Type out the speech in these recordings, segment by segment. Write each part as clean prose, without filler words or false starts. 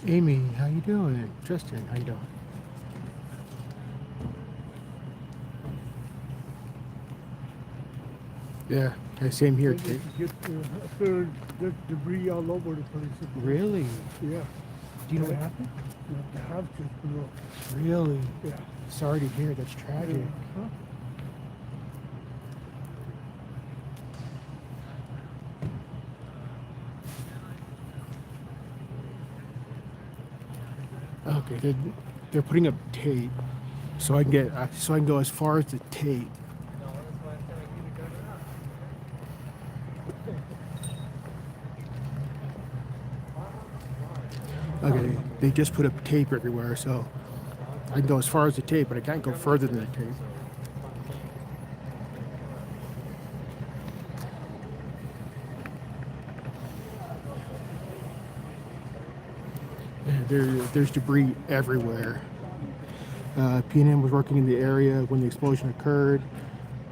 Amy, how you doing? Tristan, how you doing? Yeah, same here. Get debris all over the place. Really? Yeah. Do you know what happened? The house just blew up. Really? Yeah. Sorry to hear. That's tragic. Huh? Okay, they're putting up tape, so I can go as far as the tape. Okay, they just put up tape everywhere, so I can go as far as the tape, but I can't go further than the tape. There's debris everywhere. P&M was working in the area when the explosion occurred.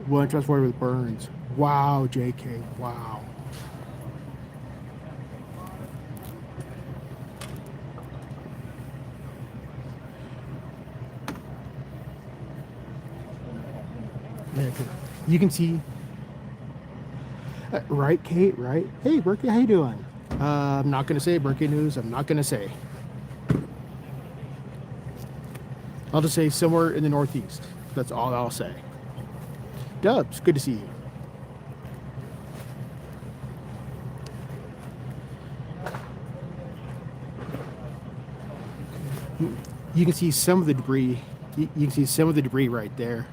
One transported with burns. Wow, JK, wow. Yeah, you can see, right, Kate, right? Hey, Berkey, how you doing? I'm not going to say Berkey News. I'm not going to say. I'll just say somewhere in the Northeast. That's all I'll say. Dubs, good to see you. You can see some of the debris. You can see some of the debris right there.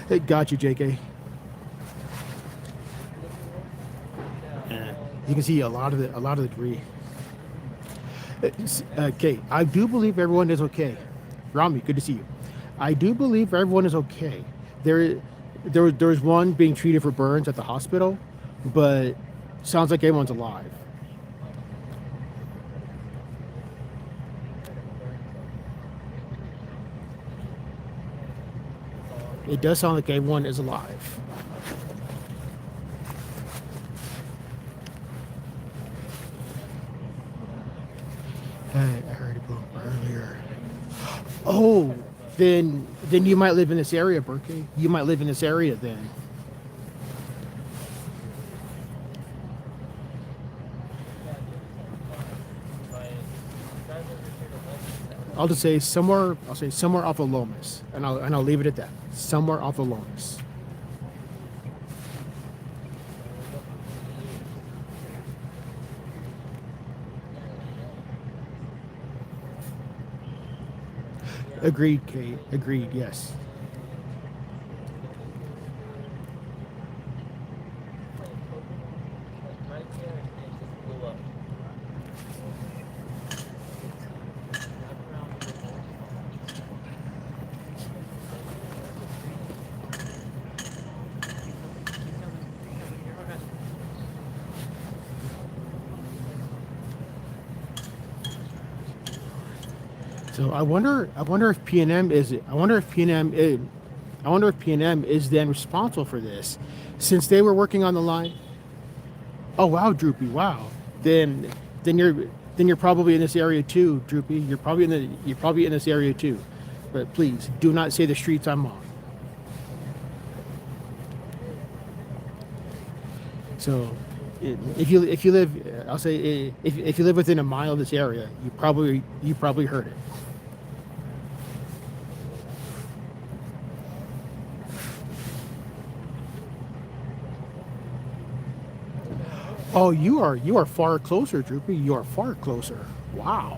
Hey, got you, JK. You can see a lot of the debris. Okay, I do believe everyone is okay. Rami, good to see you. I do believe everyone is okay. There's one being treated for burns at the hospital, but sounds like everyone's alive. It does sound like everyone is alive. I heard it earlier. Oh, then you might live in this area, Berkey. You might live in this area then. I'll just say somewhere. I'll say somewhere off of Lomas, and I'll leave it at that. Somewhere off of Lomas. Agreed, Kate. Agreed. Yes. So I wonder if P&M is then responsible for this, since they were working on the line. Oh wow, Droopy, wow. Then you're probably in this area too, Droopy. You're probably in this area too. But please do not say the streets I'm on. So if you live, I'll say if you live within a mile of this area, you probably heard it. Oh, you are far closer, Droopy. You are far closer. Wow.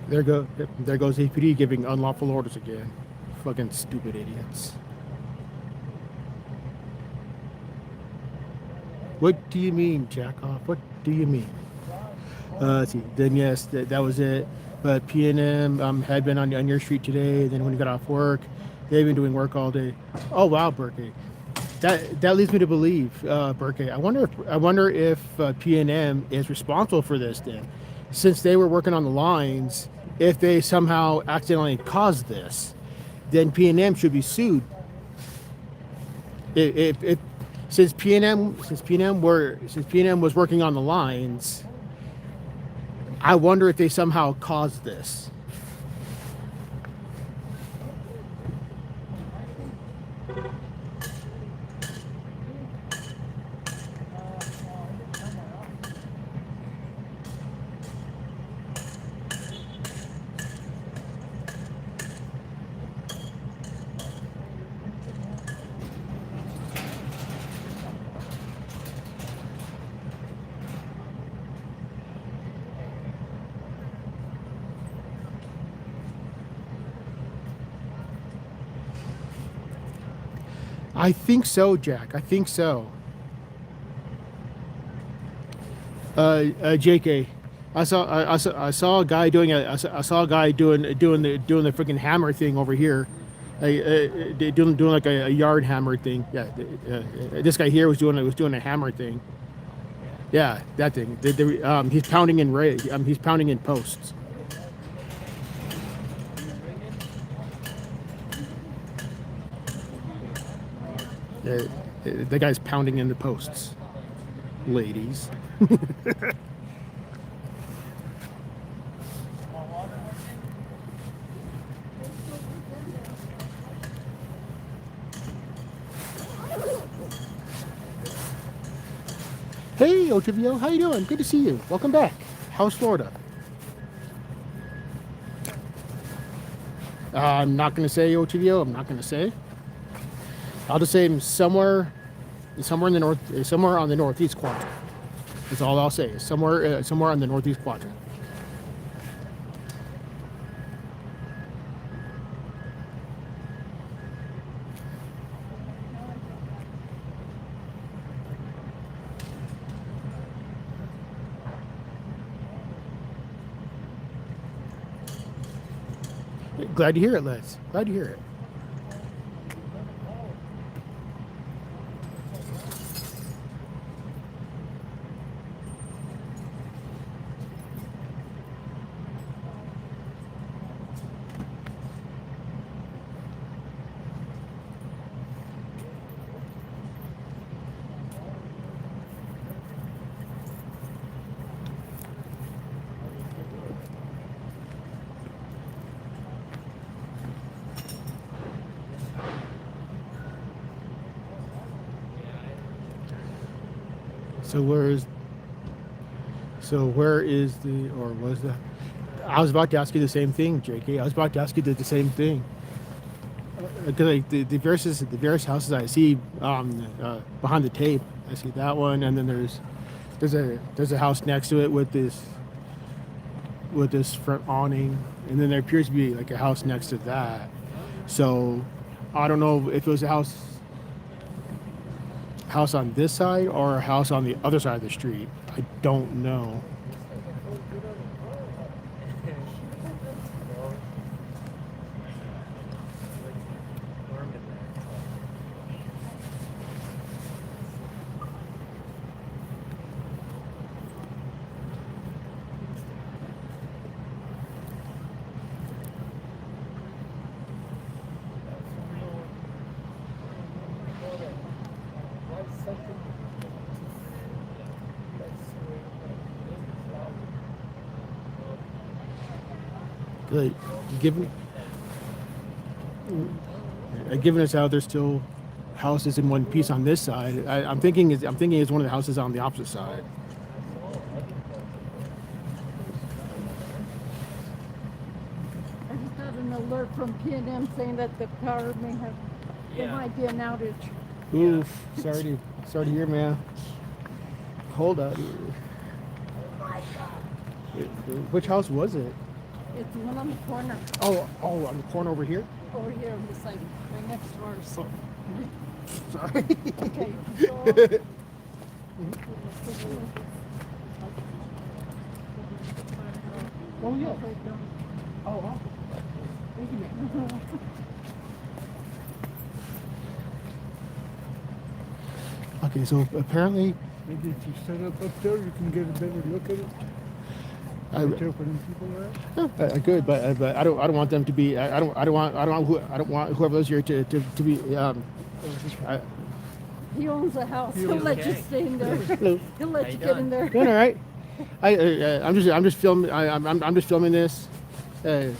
There goes APD giving unlawful orders again. Fucking stupid idiots. What do you mean, jack off? What do you mean? Let's see. Then yes, that was it. But P&M had been on your street today. Then when he got off work, they've been doing work all day. Oh wow, Berkey. That leads me to believe, Berkey. I wonder if P&M is responsible for this then, since they were working on the lines. If they somehow accidentally caused this, then P&M should be sued. If since P&M was working on the lines, I wonder if they somehow caused this. I think so, Jack. I think so. JK, I saw a guy doing I saw a guy doing the freaking hammer thing over here, doing like a yard hammer thing. Yeah, this guy here was doing a hammer thing. Yeah, that thing. He's pounding in he's pounding in posts. The guy's pounding in the posts, ladies. Hey, Otavio, how you doing? Good to see you. Welcome back. How's Florida? I'm not going to say, Otavio. I'm not going to say. I'll just say somewhere in the north, somewhere on the northeast quadrant. That's all I'll say. Somewhere on the northeast quadrant. Glad to hear it, Les. Glad to hear it. So where is the, or was the, I was about to ask you the same thing, JK. I was about to ask you the same thing. Because like the various houses I see behind the tape, I see that one, and then there's a house next to it with this front awning, and then there appears to be like a house next to that. So I don't know if it was a house on this side or a house on the other side of the street. I don't know. Like, given us out, there's still houses in one piece on this side. I'm thinking it's one of the houses on the opposite side. I just got an alert from P&M saying that the power may have, there might be an outage. Oof! Sorry to hear, man. Hold up. Which house was it? It's the one on the corner, Oh, on the corner over here. over here on the side, right next to ours. Sorry. Okay, so. Oh yeah. Oh, awesome. Thank you, man. Okay, so apparently, Maybe if you set up there, you can get a better look at it. I, Right there for them people there. I could, but I don't want them to be. I don't want whoever lives here to be. I, He owns a house. You He'll let you okay? stay in there. Hello. He'll How let you you get in doing? there. Doing all right. I'm just filming. I'm just filming this, and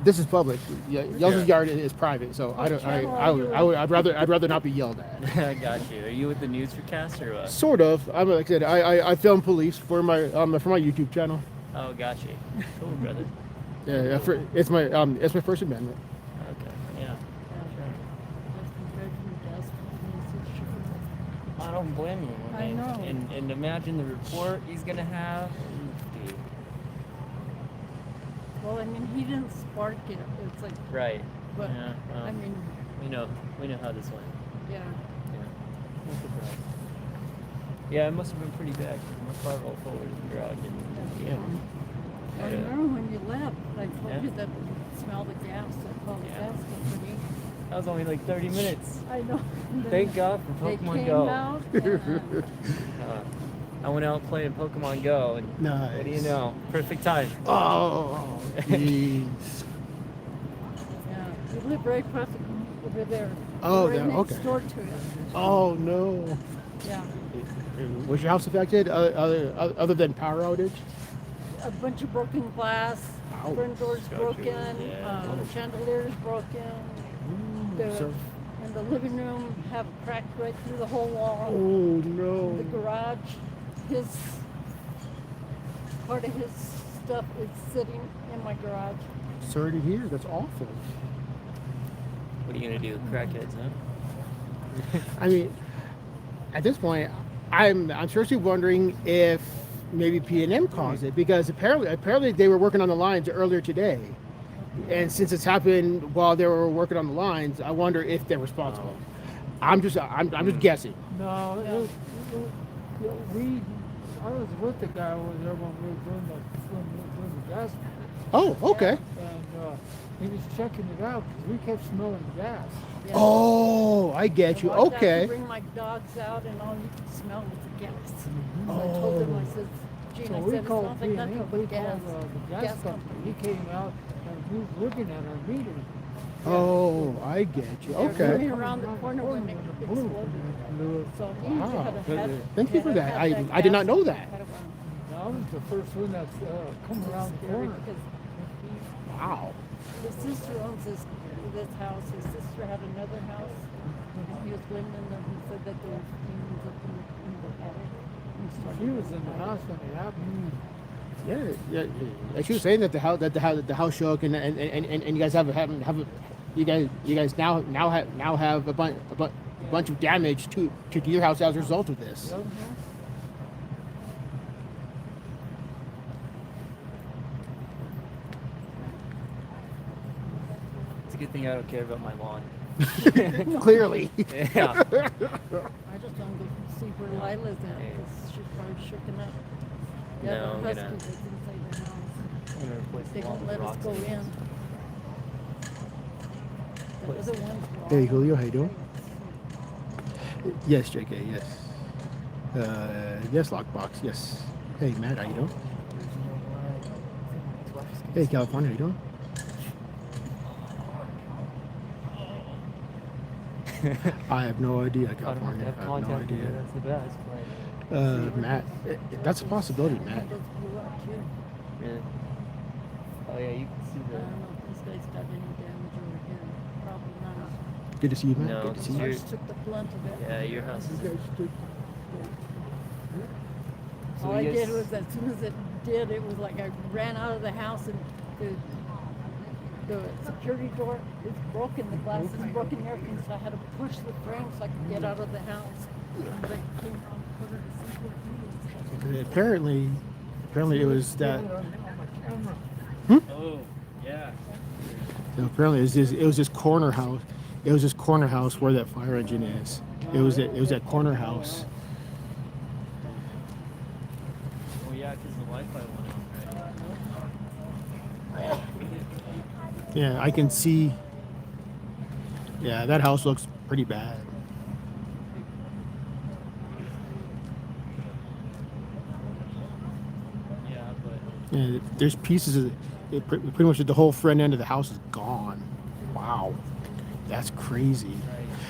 this is public. Y'all's yard is private, so I don't. I'd rather not be yelled at. I got you. Are you with the news forecast or what? Sort of. Like I said, I film police for my YouTube channel. Oh, got you. Cool, brother. It's my First Amendment. Okay. Yeah. I don't blame you. I mean, know. And imagine the report he's gonna have. Dude. Well, I mean, he didn't spark it. It's like, Right. but Yeah. Well, I mean, we know how this went. yeah. Yeah. No surprise. Yeah, it must have been pretty bad. 'Cause my car rolled forward in the garage and yeah. I Yeah. remember when you left, I told Yeah. you that you smelled the gas. I called the Yeah. gas company. That was only like 30 minutes. I know. And then Thank God for they Pokemon came Go. out and, I went out playing Pokemon Go, and what do you Nice. know? Perfect time. Oh, jeez. yeah, we live right across over there. Oh, right yeah, next okay. door to it. Oh no. Yeah, Was your house affected other than power outage? a bunch of broken glass. Ouch. Front doors broken. Yeah. Chandeliers broken. The, So- and the living room have cracked right through the whole wall. Oh no. The garage, his part of his stuff is sitting in my garage. Sorry to hear. That's awful. What are you gonna do? Crackheads, huh? I mean, at this point, I'm seriously wondering if maybe P&M caused it, because apparently they were working on the lines earlier today, and since it's happened while they were working on the lines, I wonder if they're responsible. I'm just guessing. No, I was with the guy over there when we were doing the gas. Oh, okay. And he was checking it out because we kept smelling gas. Yeah. Oh, I get you. So I got to Okay. bring my dogs out, and all you could smell was the gas. So I told him, I said, Gene, So I we said, it called smells like P&M, nothing we but gas. called the gas company. He came out and he was looking at our meter. Oh, I get you. They were Okay. coming around the corner when it exploded. So he Wow. had had. Thank you for that. I did not know that. That was the first one that's come around the corner. Wow. His sister owns this house. His sister had another house. And he was living in them. He said that there were demons up in the attic. She was in the house when it happened. Yeah. And she was saying that the house shook, and you guys have you guys now have a bunch of damage to your house as a result of this. Yep. It's a good thing I don't care about my lawn. Clearly. Yeah. I just don't go see where Lila's at because she's probably shooken up. Yeah, No, I'm the gonna- huskies that's inside the house. I'm gonna replace They the lawn won't with let us rocks. go in. The other ones were Hey, all Julio, how you doing? okay. Yes, JK. Yes. Yes, Lockbox. Yes. Hey, Matt, how you doing? Hey, California, how you doing? I have no idea, I don't California. have I have no contact with you. idea. That's the best. Matt, that's a possibility, Matt. Windows blew out too. Really? Oh yeah, you can see I the. don't know if this guy's got any damage over here. Probably not. Good to see you, Matt. No. Good to see you. You're- Ours took the blunt of it. Yeah, your house is. So All I you did guys- was, as soon as it did, it was like I ran out of the house and the security door is broken, the glass is broken and everything, so I had to push the frame so I could get out of the house. And I came around the corner to see what he was. Apparently it was that. On my camera. Oh, yeah. So apparently, it was this corner house. It was this corner house where that fire engine is. It was that corner house. Oh, yeah, because the Wi-Fi went out, right? Yeah, I can see. Yeah, that house looks pretty bad. Yeah, but Yeah, there's pieces of it, pretty much the whole front end of the house is gone. Wow, that's crazy. right.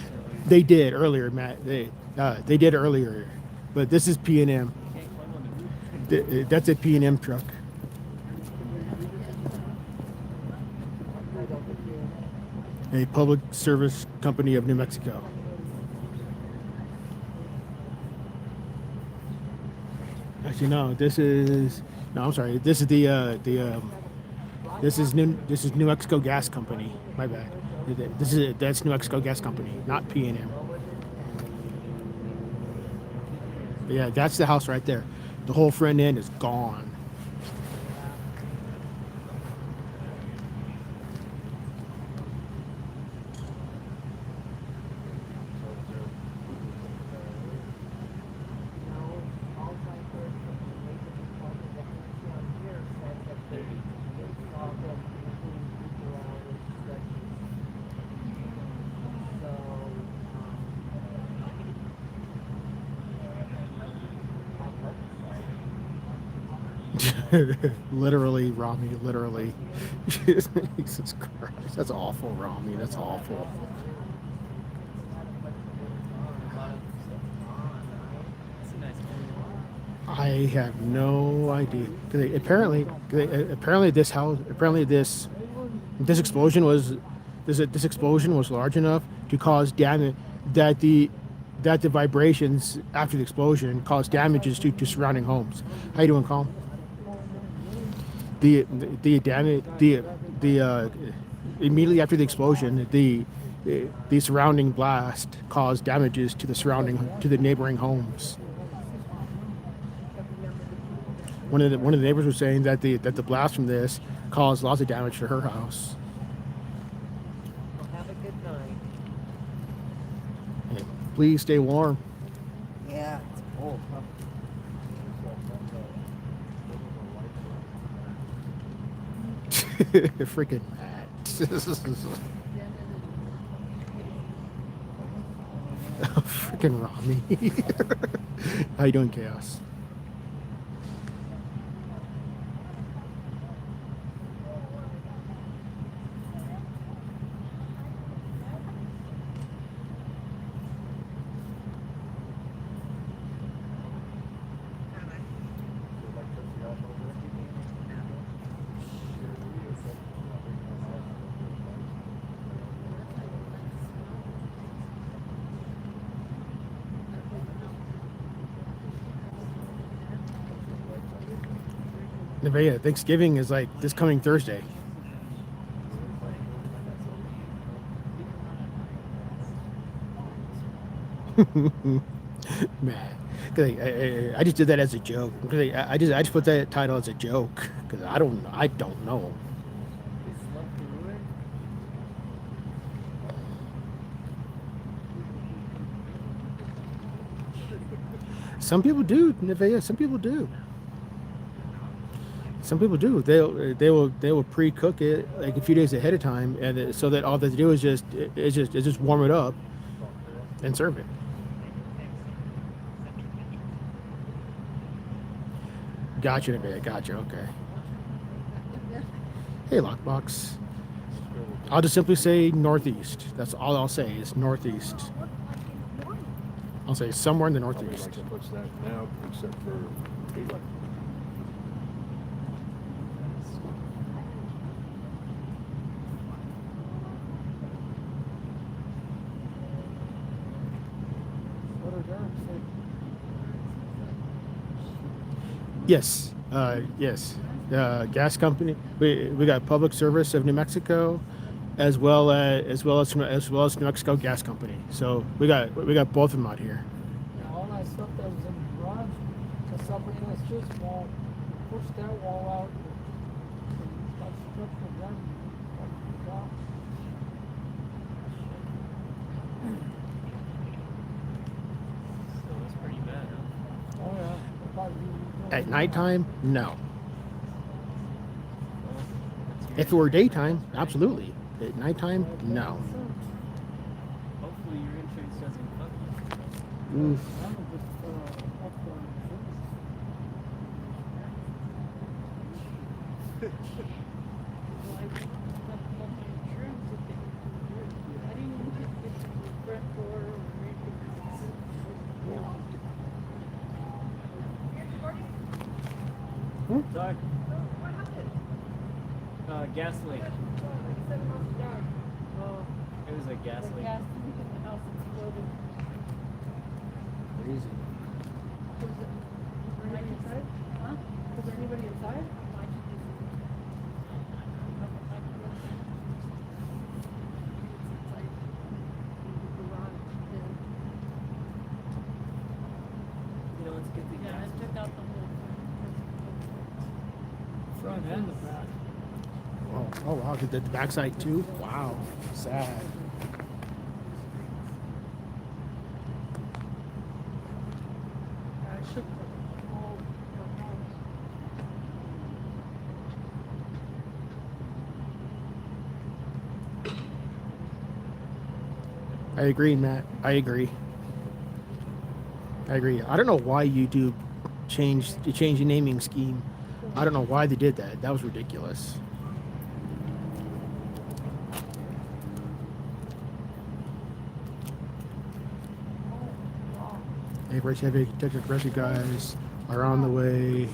So They did earlier, Matt. They did earlier, but this is P and M. you can't climb on the roof. That's a P and M truck. A public service company of New Mexico. Actually, no. This is no. I'm sorry. This is this is New Mexico Gas Company. My bad. That's New Mexico Gas Company, not P and M. But yeah, that's the house right there. The whole front end is gone. Literally, Rami, literally. Jesus Christ. That's awful, Rami. That's awful. It's a nice home. I have no idea. 'Cause apparently this house, apparently this explosion was this explosion was large enough to cause damage that the vibrations after the explosion caused damages to surrounding homes. How you doing, Calm? The damage the immediately after the explosion the surrounding blast caused damages to the neighboring homes. One of the neighbors was saying that the blast from this caused lots of damage to her house. Have a good night. Yeah, please stay warm. Yeah, it's cold. Freaking Matt. Freaking Rami. How you doing, Chaos? Nevaeh, Thanksgiving is like this coming Thursday. Man, 'cause I just did that as a joke. 'Cause I just put that title as a joke because I don't know. It's love to ruin. Some people do, Nevaeh. Some people do. Some people do. They will pre-cook it like a few days ahead of time, and so that all they do is just warm it up and serve it. Gotcha, Nevaeh. Gotcha. Okay. Hey, Lockbox. I'll just simply say northeast. That's all I'll say is northeast. I'll say somewhere in the northeast. What's that now, except for daylight? What are theirs? Yes, yes. Gas company. We got Public Service of New Mexico, as well as New Mexico Gas Company. So we got both of them out here. Yeah, all that stuff that was in the garage, that's somebody that's just wall, push that wall out, stripped the run, like, off. Still was pretty bad, huh? Oh, yeah. Probably At nighttime, no. Well, that's If it were daytime, absolutely. At nighttime, no. Hopefully your insurance doesn't cover you. Oof. I'm just up on Well, I went up on my insurance if they, I didn't even get to the front door or anything. Sorry. Gas leak. Oh, It was a gas the leak. gas leak in the house exploded. Crazy. Was there anybody inside? Huh? Was there anybody inside? I just You know, let's get the yeah, gas. I took out the whole front and the back. Oh wow, did the backside too? Wow, sad. I shook the whole house. I agree, Matt. I agree. I agree. I don't know why YouTube changed the naming scheme. I don't know why they did that. That was ridiculous. Neighbors have detective rescue guys are on the way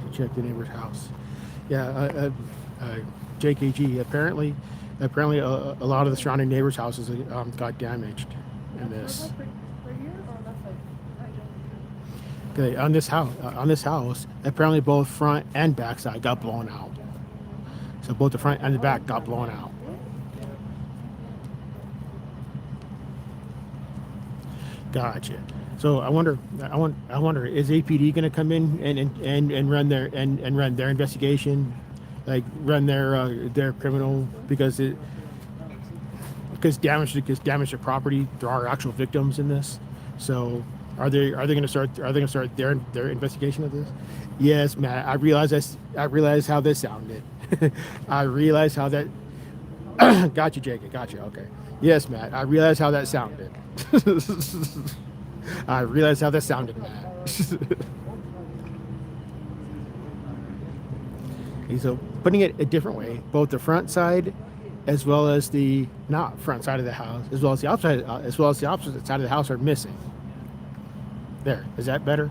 to check the neighbor's house. Yeah, JKG. Apparently, a lot of the surrounding neighbors' houses got damaged in this. Okay, on this house, apparently both front and back side got blown out. So both the front and the back got blown out. Gotcha. So I wonder, is APD going to come in and run their investigation, like run their criminal because damage to property. There are actual victims in this. So are they going to start their investigation of this? Yes, Matt. I realize how this sounded. I realize how that. Gotcha, Jacob. Gotcha. Okay. Yes, Matt. I realize how that sounded. I realized how that sounded, Matt. So putting it a different way, both the front side as well as the not front side of the house, as well as the opposite side of the house are missing. There, is that better?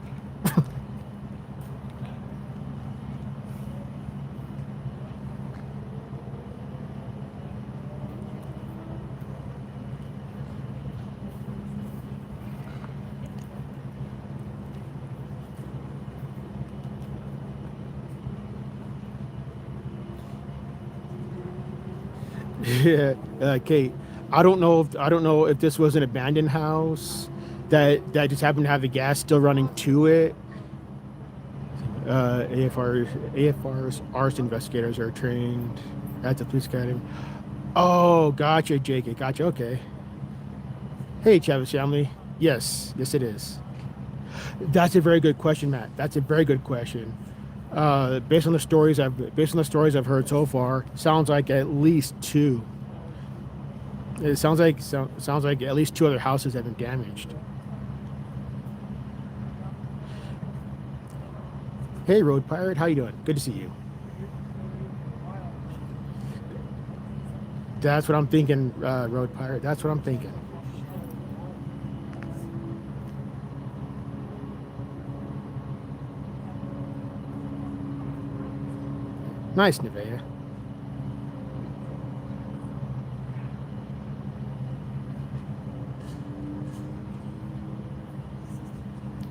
Yeah, Kate. I don't know if this was an abandoned house that just happened to have the gas still running to it. AFR's arson investigators are trained at the police academy. Oh, gotcha, Jake. Gotcha. Okay. Hey, Chavez family. Yes, it is. That's a very good question, Matt. That's a very good question. Based on the stories I've heard so far, sounds like at least two. It sounds like at least two other houses have been damaged. Hey, Road Pirate, how you doing? Good to see you. That's what I'm thinking, Road Pirate. That's what I'm thinking. Nice, Nevea.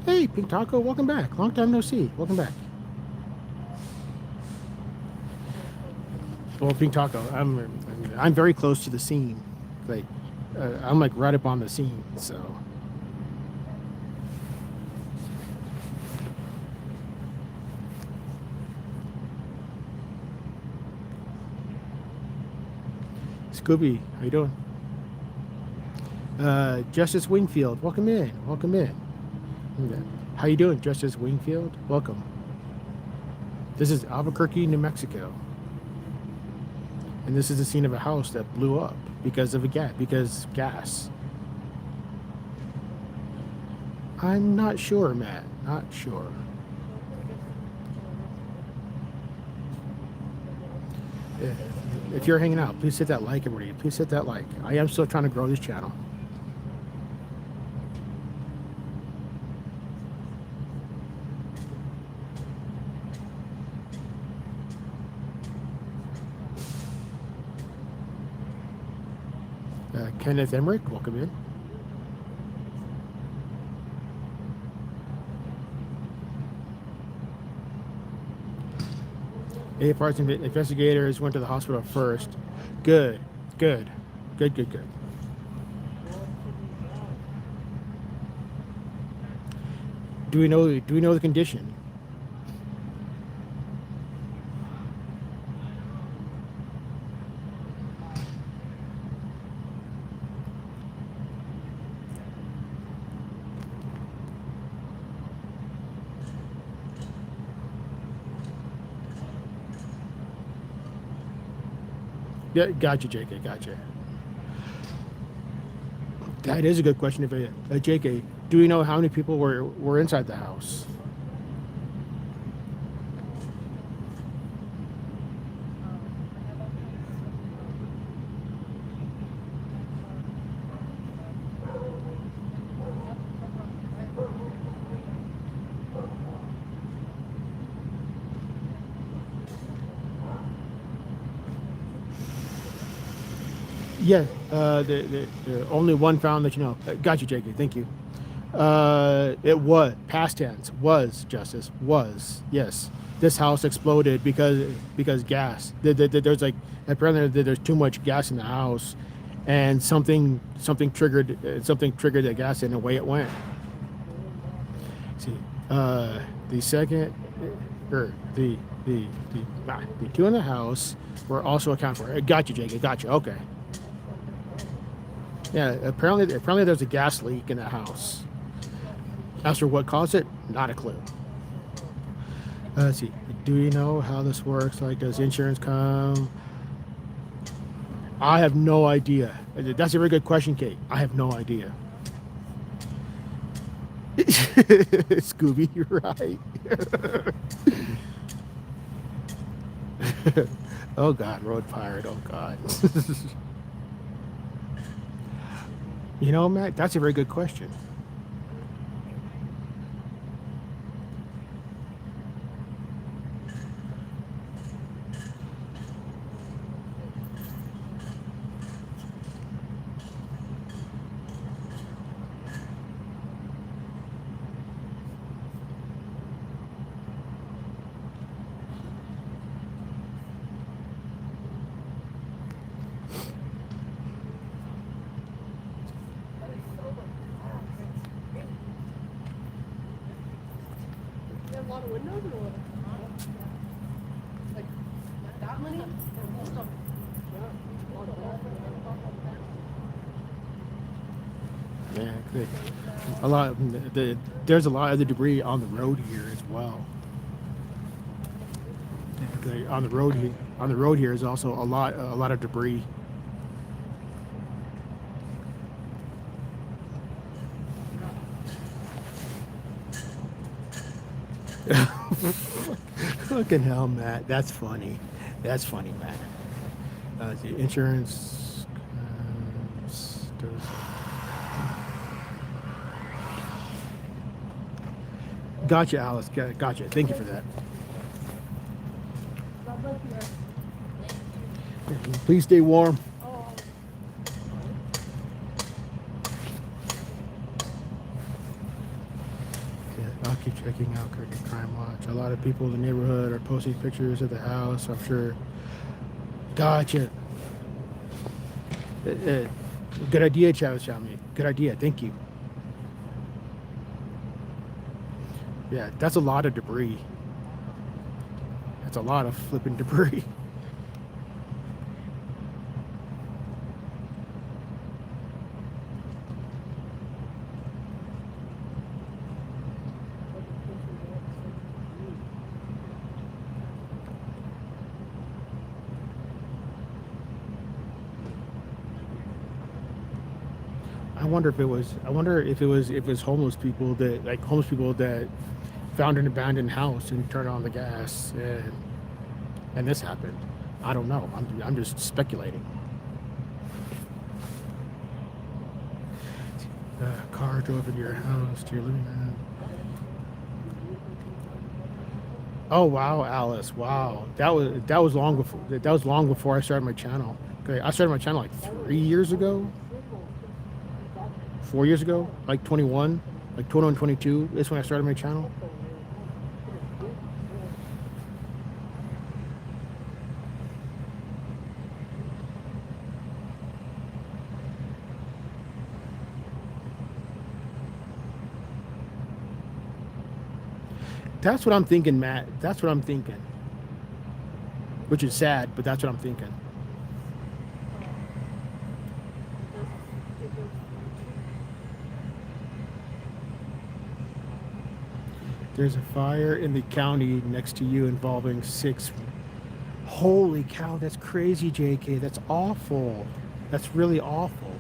Hey, Pink Taco, welcome back. Long time no see. Welcome back. Well, Pink Taco, I'm very close to the scene. Like, I'm like right up on the scene. So. Scooby, how you doing? Justice Wingfield, welcome in. Welcome in. Yeah. How you doing, Justice Wingfield? Welcome. This is Albuquerque, New Mexico. And this is the scene of a house that blew up because of gas. I'm not sure, Matt. Not sure. If you're hanging out, please hit that like, everybody. Please hit that like. I am still trying to grow this channel. Kenneth Emmerich, welcome in. A-Parts investigators went to the hospital first. Good. Do we know the condition? Yeah, gotcha, JK, gotcha. That is a good question. If JK, do we know how many people were inside the house? Yeah, the only one found that you know. Got you, JK. Thank you. It was past tense. Was Justice was yes. This house exploded because gas. There's like apparently there's too much gas in the house, and something triggered the gas and away it went. Let's see, the second or the two in the house were also accounted for. Got you, JK. Got you. Okay. Yeah, apparently there's a gas leak in the house. As for what caused it, not a clue. Let's see. Do you know how this works? Like, does insurance come? I have no idea. That's a very good question, Kate. I have no idea. Scooby, you're right. Oh God, Road Pirate. Oh God. You know, Matt, that's a very good question. Yeah, good. There's a lot of the debris on the road here as well. On the road here is also a lot of debris. Fucking hell, Matt. That's funny. That's funny, Matt. The insurance Gotcha, Alice. Gotcha. Thank you for that. Please stay warm. I'll keep checking out Cricket Crime Watch. A lot of people in the neighborhood are posting pictures of the house, I'm sure. Gotcha. Good idea, Travis Xiaomi. Good idea. Thank you. Yeah, that's a lot of debris. That's a lot of flipping debris. wonder if it was. I wonder if it was homeless people that found an abandoned house and turned on the gas and this happened. I don't know. I'm just speculating. Car drove into your house to your living room. Oh wow, Alice! Wow, that was long before I started my channel. Okay, I started my channel like 3 years ago, 4 years ago, like 21, 22 is when I started my channel. That's what I'm thinking, Matt. That's what I'm thinking. Which is sad, but that's what I'm thinking. There's a fire in the county next to you involving 6. Holy cow, that's crazy, JK. That's awful. That's really awful.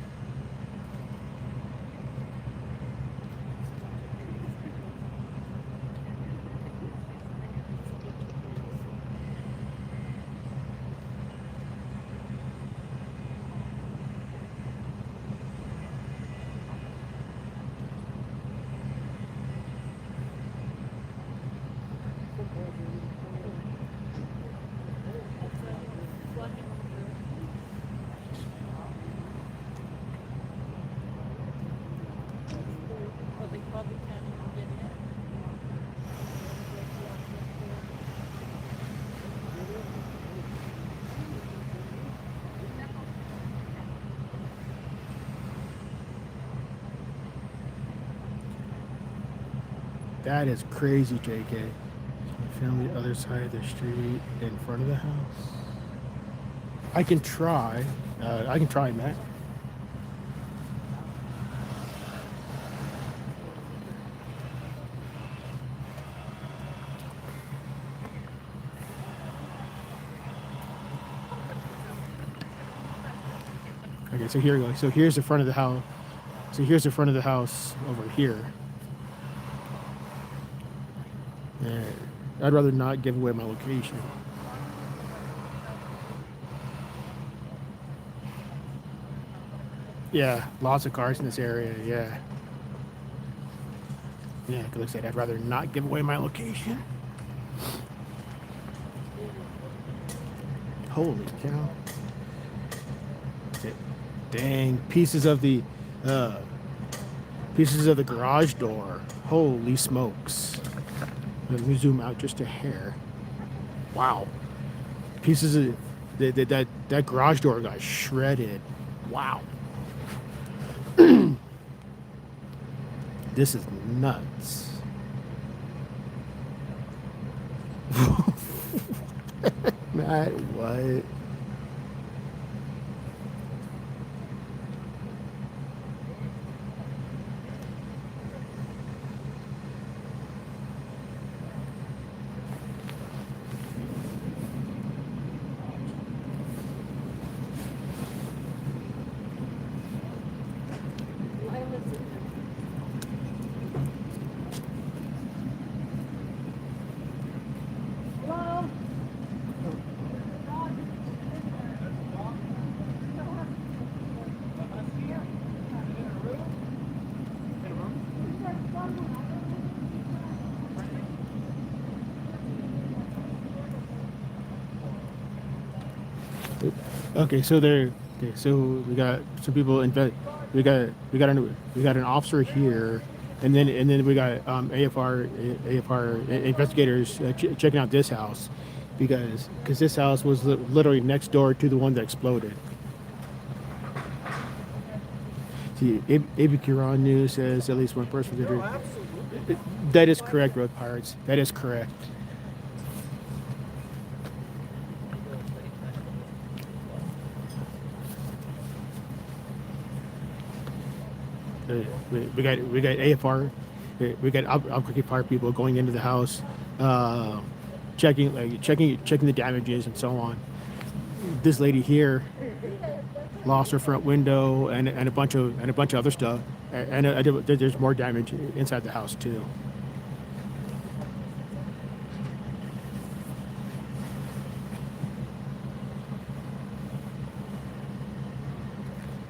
That is crazy, JK. Family other side of the street in front of the house. I can try. Matt. Okay, so here we go. So here's the front of the house. So here's the front of the house over here. And I'd rather not give away my location. Yeah, lots of cars in this area, yeah. Yeah, like I said, I'd rather not give away my location. Holy cow. Dang, pieces of the garage door. Holy smokes. Let me zoom out just a hair. Wow. Pieces of that garage door got shredded. Wow. This is nuts. Matt, what? Okay, so we got some people we got an officer here, and then we got AFR investigators checking out this house because this house was literally next door to the one that exploded. See, ABQ News says at least one person was injured. That is correct, Road Pirates. That is correct. We got AFR, we got Albuquerque Fire people going into the house, checking the damages and so on. This lady here, lost her front window and a bunch of other stuff. And there's more damage inside the house too.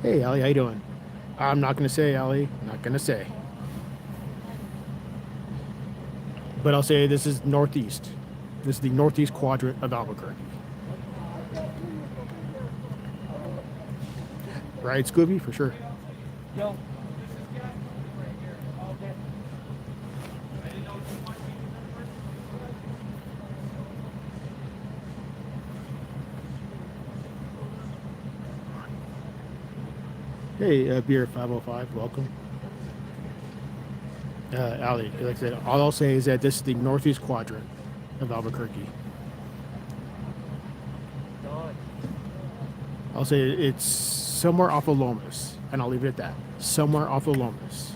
Hey, Allie, how you doing? I'm not gonna say, Allie. Not gonna say. But I'll say this is northeast. This is the northeast quadrant of Albuquerque. Right, Scooby? For sure. Yo. Hey, Beer 505, welcome. Allie, like I said, all I'll say is that this is the northeast quadrant of Albuquerque. Dawn. I'll say it's somewhere off of Lomas, and I'll leave it at that. Somewhere off of Lomas.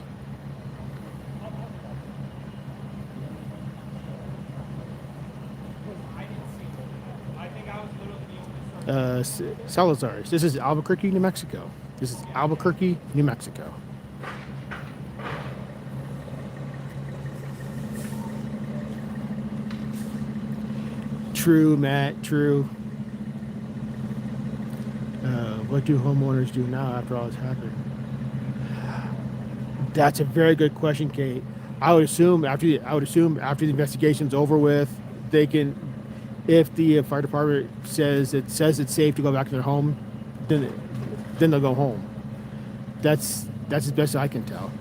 Salazar's. This is Albuquerque, New Mexico. This is Albuquerque, New Mexico. True, Matt, true. What do homeowners do now after all this happened? That's a very good question, Kate. I would assume after the investigation's over with, they can, if the fire department says it's safe to go back to their home, then they'll go home. That's as best I can tell.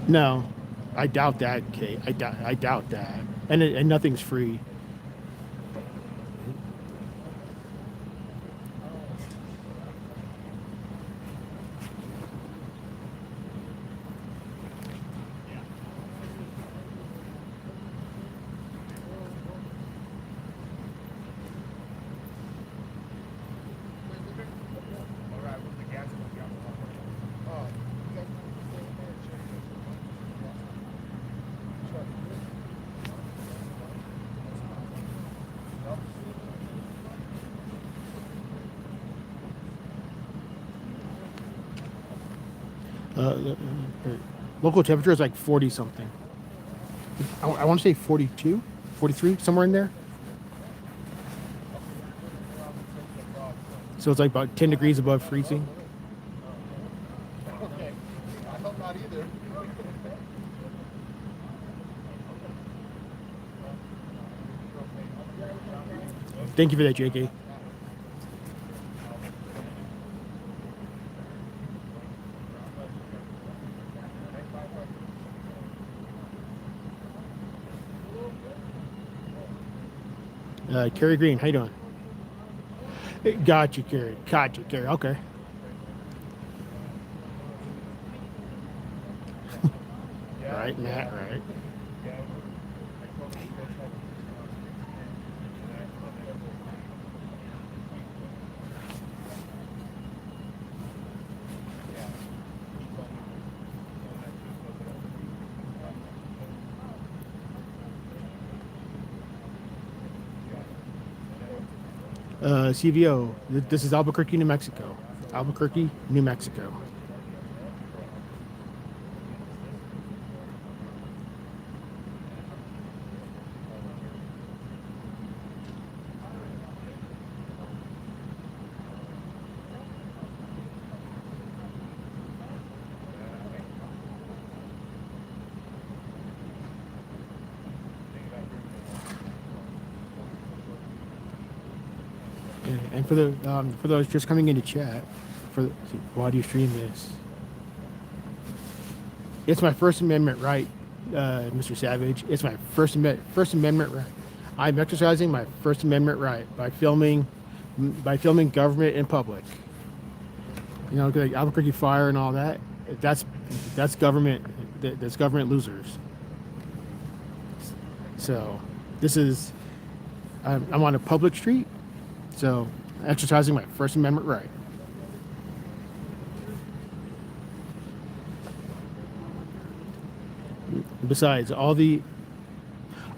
No, I doubt that, Kate. I doubt that. And nothing's free. Local temperature is like 40 something. I want to say 42, 43, somewhere in there. So it's like about 10 degrees above freezing. Okay. I hope not either. Thank you for that, JK. Carrie Green, how you doing? Got you, Carrie. Okay. Right, Matt, right. CVO, this is Albuquerque, New Mexico. Albuquerque, New Mexico. And for those just coming into chat, why do you stream this? It's my First Amendment right, Mr. Savage. It's my First Amendment right. I'm exercising my First Amendment right by filming government in public. You know, like Albuquerque Fire and all that. That's government. That's government losers. So this is I'm on a public street. So, exercising my First Amendment right. Besides, all the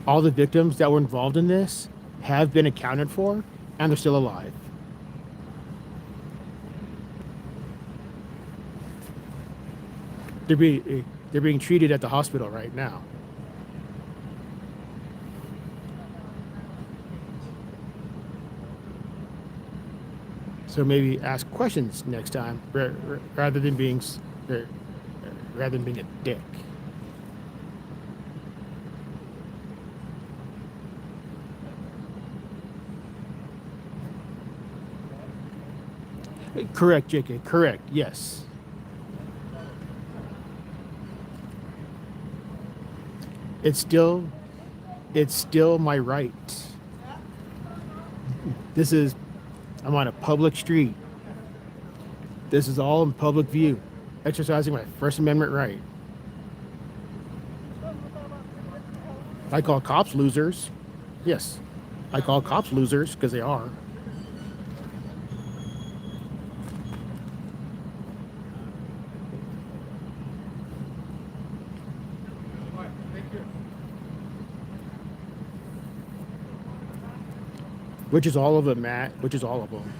victims that were involved in this, have been accounted for, and they're still alive. They're being treated at the hospital right now. So maybe ask questions next time rather than being a dick. Correct, JK. Correct. Yes. It's still my right. I'm on a public street. This is all in public view, exercising my First Amendment right. I call cops losers. Yes, I call cops losers because they are. Which is all of them, Matt. Which is all of them.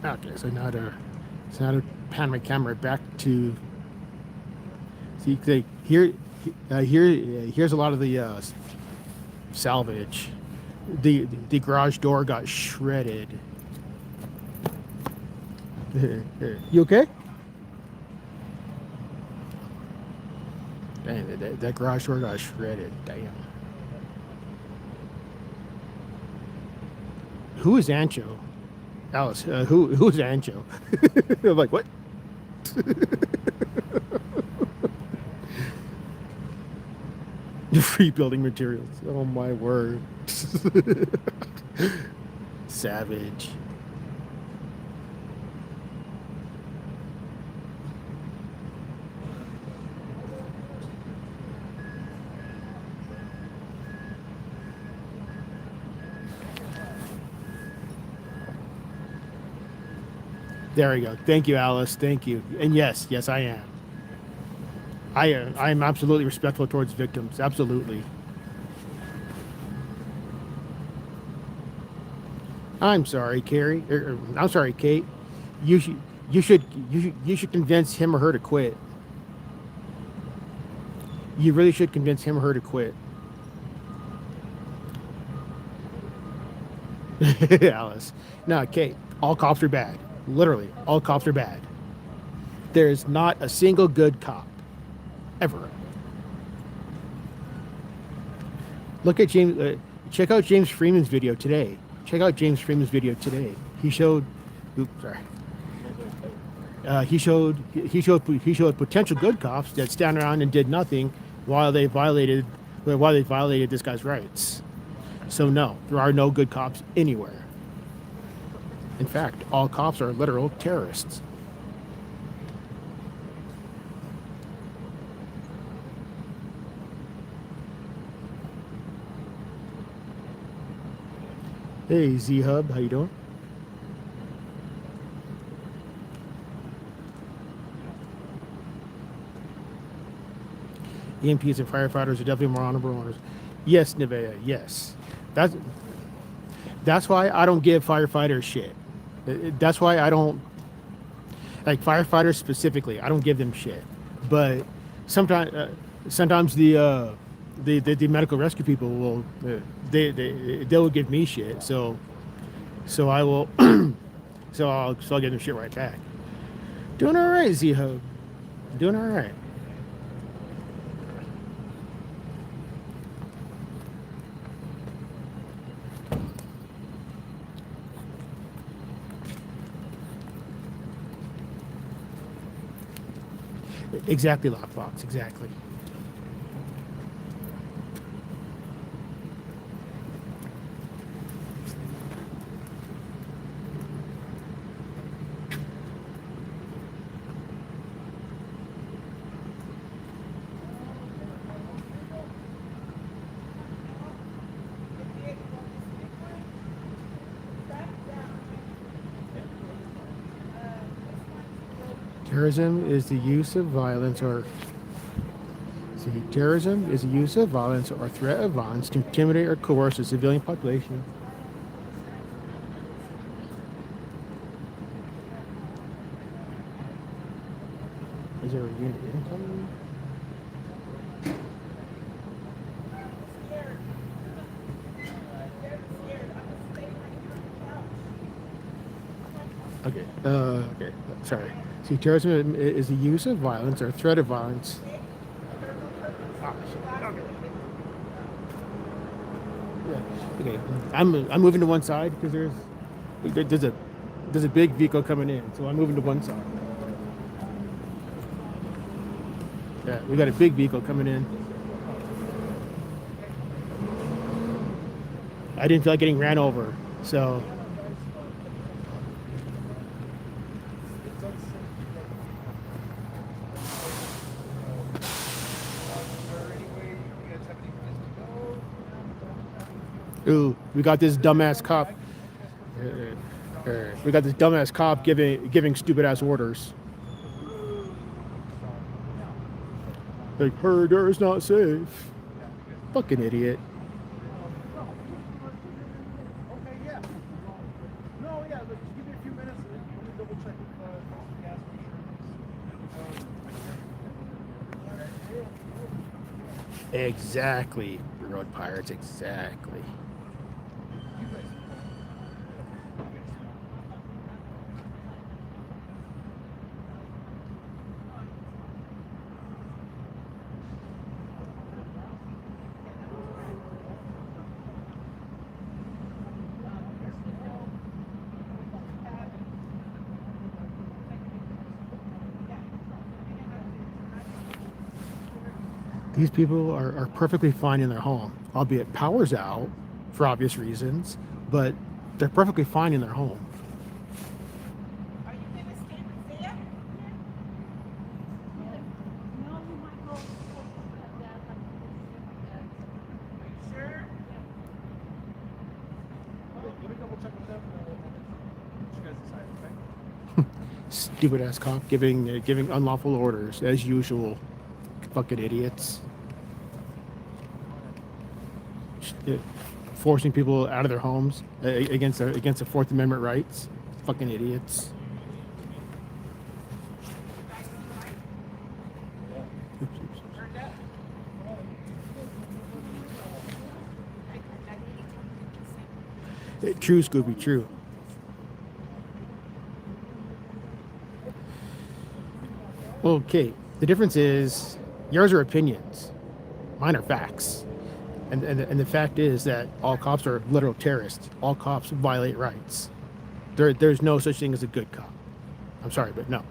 Okay, so now to pan my camera back to see here's a lot of the salvage. The garage door got shredded. You okay? Dang, that garage door got shredded. Damn. Who is Ancho? Alice, who's Ancho? I'm like, what? Free building materials. Oh my word. Savage. There we go. Thank you, Alice. Thank you. And yes, I am. I am absolutely respectful towards victims. Absolutely. I'm sorry, Carrie. I'm sorry, Kate. You should convince him or her to quit. You really should convince him or her to quit. Alice. No, Kate. All cops are bad. Literally, all cops are bad. There is not a single good cop. Ever. Look at James. Check out James Freeman's video today. He showed. Oops, sorry. He showed potential good cops that stand around and did nothing while they violated this guy's rights. So no, there are no good cops anywhere. In fact, all cops are literal terrorists. Hey, Z-Hub, how you doing? EMPs and firefighters are definitely more honorable owners. Yes, Nevea, yes. That's why I don't give firefighters shit. That's why I don't, like firefighters specifically, I don't give them shit. But sometimes the medical rescue people will they will give me shit. So I will so I'll give them shit right back. Doing all right, Z-Ho. Doing all right. Exactly, Lockbox, exactly. Terrorism is the use of violence or terrorism is the use of violence or threat of violence to intimidate or coerce a civilian population. Is there a unit incoming? Okay. Okay. Sorry. See, terrorism is the use of violence or threat of violence. Yeah. Okay. I'm moving to one side because there's a big vehicle coming in, so I'm moving to one side. Yeah, we got a big vehicle coming in. I didn't feel like getting ran over, so. Ooh, we got this dumbass cop. We got this dumbass cop giving stupid ass orders. Like, her door is not safe. Fucking idiot. Okay, yeah. No, yeah, but just give me a few minutes. Let me double check with gas insurance. Exactly, road pirates. Exactly. These people are perfectly fine in their home, albeit power's out for obvious reasons, but they're perfectly fine in their home. Are you gonna stand there? No, we might go that. Sure. Let me double check with them. Let you guys decide, okay? Stupid ass cop giving unlawful orders as usual. Fucking idiots. Forcing people out of their homes against the Fourth Amendment rights. Fucking idiots. True, Scooby, true. Okay, the difference is yours are opinions, mine are facts, and the fact is that all cops are literal terrorists. All cops violate rights. There's no such thing as a good cop. I'm sorry, but no.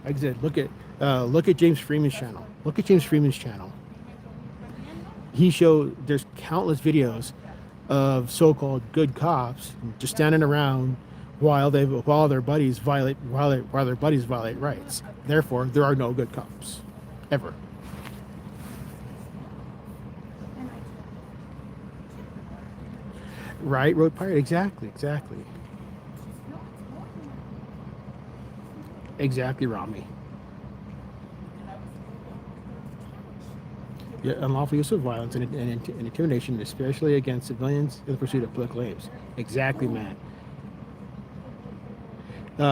Like I said, look at James Freeman's channel. Look at James Freeman's channel. There's countless videos of so-called good cops just standing around while their buddies violate rights. Therefore, there are no good cops ever. Right, road pirate. Exactly. Exactly, Rami. Yeah, unlawful use of violence and intimidation, especially against civilians in the pursuit of political aims. Exactly, Matt.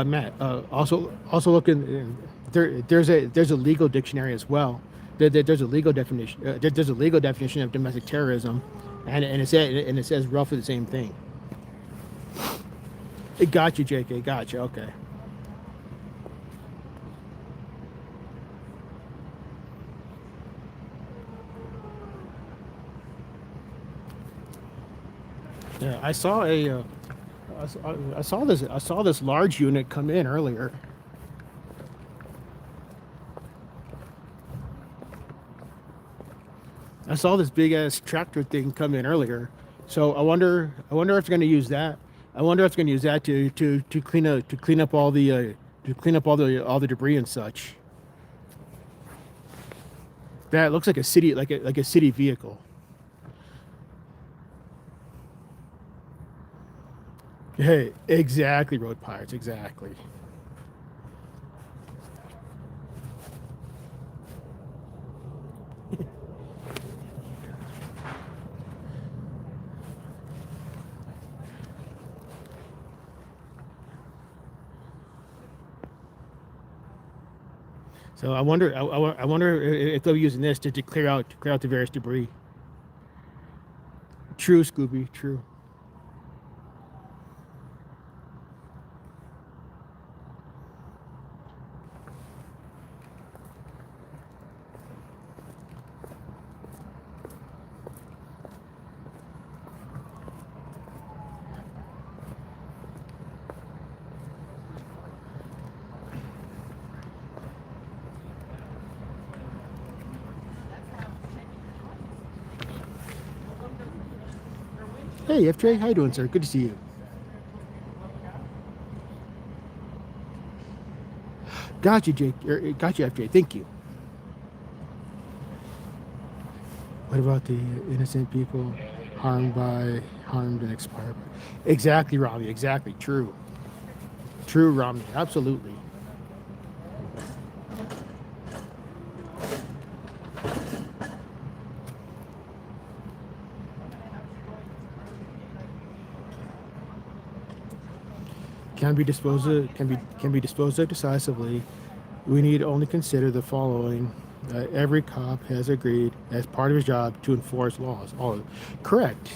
Matt, also look in there's a legal dictionary as well. There's a legal definition. There's a legal definition of domestic terrorism, and it says roughly the same thing. It got you, JK. Got you. Okay. Yeah, I saw this large unit come in earlier. I saw this big ass tractor thing come in earlier. So I wonder if it's going to use that. I wonder if it's going to use that to clean up all the debris and such. That looks like a city vehicle. Hey, exactly, road pirates, exactly. So I wonder, I wonder if they're using this to clear out the various debris. True, Scooby. True. Hey, FJ, how you doing, sir? Good to see you. Got you, Jake. Got you, FJ. Thank you. What about the innocent people harmed and expired? Exactly, Rami. Exactly. True. True, Rami. Absolutely. Can be disposed of decisively. We need only consider the following: every cop has agreed as part of his job to enforce laws. Oh, correct,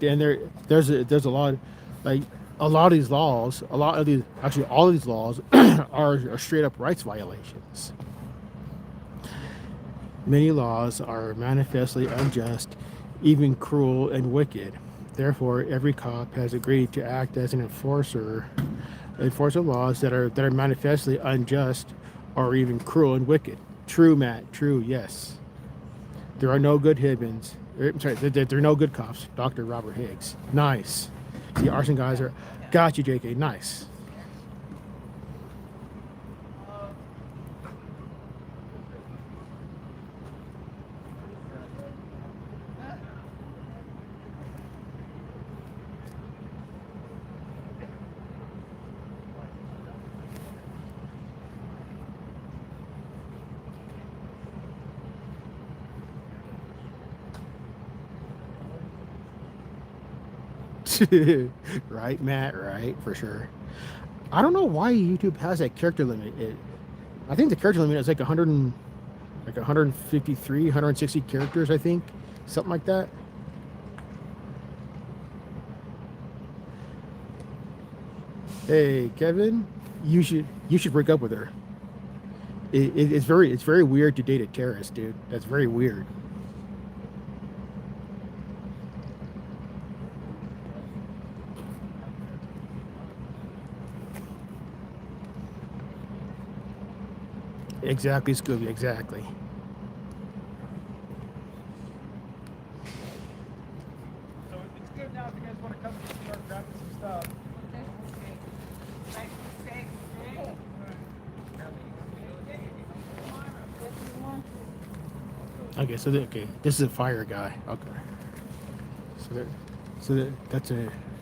and there's a lot, like a lot of these laws, all of these laws are straight up rights violations. Many laws are manifestly unjust, even cruel and wicked. Therefore, every cop has agreed to act as an enforcer of laws that are manifestly unjust or even cruel and wicked. True, Matt. True. Yes. There are no good Hibbins. I'm sorry. There are no good cops. Dr. Robert Higgs. Nice. The arson guys are. Got you, JK. Nice. Right, Matt, right, for sure. I don't know why YouTube has that character limit. I think the character limit is like 153, 160 characters, I think. Something like that. Hey, Kevin, you should break up with her. It's very weird to date a terrorist, dude. That's very weird. Exactly, Scooby, exactly. So it's good now if you guys want to come and start grabbing some stuff. Okay, so this is a fire guy. Okay.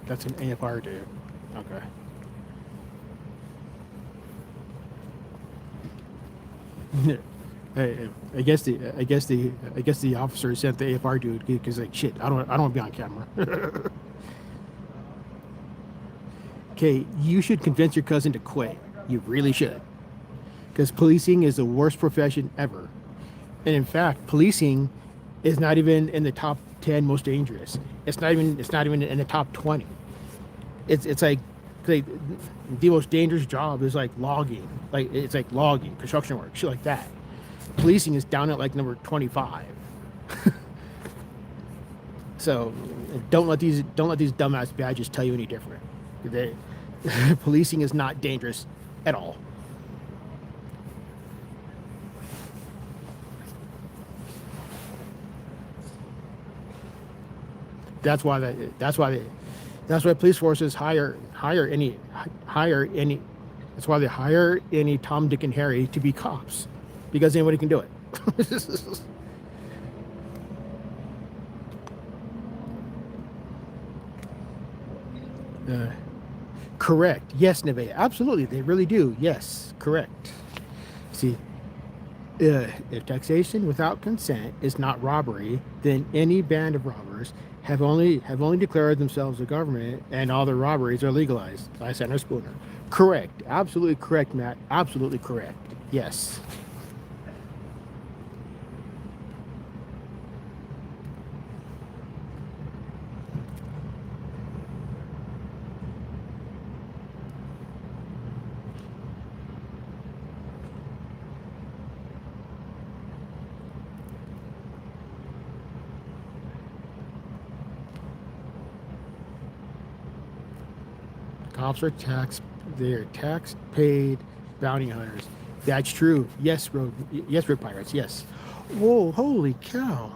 That's an AFR dude. Okay. Hey, I guess the officer sent the AFR dude because like shit. I don't want to be on camera. Okay, you should convince your cousin to quit. You really should, because policing is the worst profession ever. And in fact, policing is not even in the top 10 most dangerous. It's not even in the top 20. It's like the most dangerous job is like logging. Like it's like logging, construction work, shit like that. Policing is down at like number 25. So don't let these dumbass badges tell you any different. Policing is not dangerous at all. That's why police forces hire any. That's why they hire any Tom, Dick, and Harry to be cops, because anybody can do it. Correct. Yes, Neve. Absolutely, they really do. Yes, correct. See, if taxation without consent is not robbery, then any band of robbers have only declared themselves a government, and all their robberies are legalized by Senator Spooner. Correct. Absolutely correct, Matt. Absolutely correct. Yes. Cops are they're tax paid bounty hunters. That's true. Yes, road pirates. Yes. Whoa, holy cow.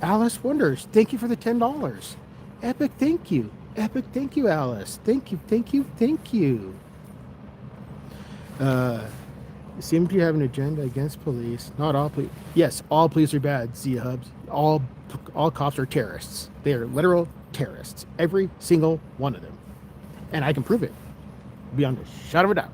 Alice Wonders, thank you for the $10. Epic, thank you. Epic, thank you, Alice. Thank you, thank you, thank you. Seem to have an agenda against police. Not all police. Yes, all police are bad, Z-Hubs. All cops are terrorists. They are literal terrorists. Every single one of them. And I can prove it. Beyond a shadow of a doubt.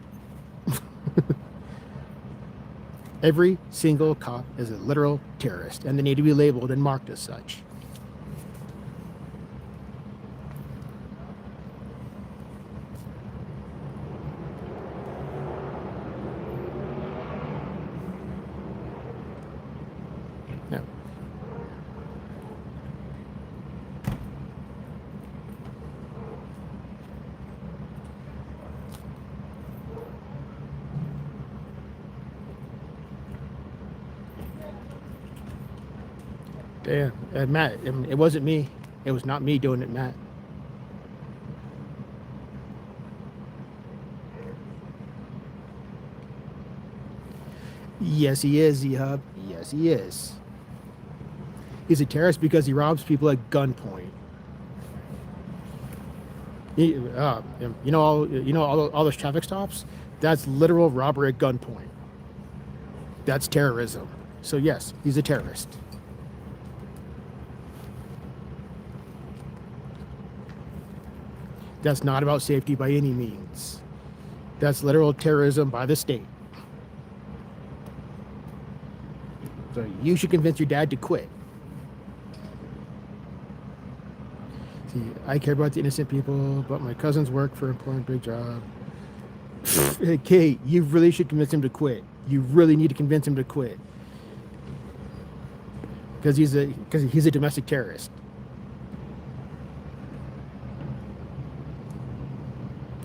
Every single cop is a literal terrorist, and they need to be labeled and marked as such. No. Damn, Matt, it wasn't me. It was not me doing it, Matt. Yes, he is, Z-Hub. Yes, he is. He's a terrorist because he robs people at gunpoint. All those traffic stops? That's literal robbery at gunpoint. That's terrorism. So yes, he's a terrorist. That's not about safety by any means. That's literal terrorism by the state. So you should convince your dad to quit. See, I care about the innocent people, but my cousins work for employing big job. Kate, you really should convince him to quit. You really need to convince him to quit. Because he's a domestic terrorist.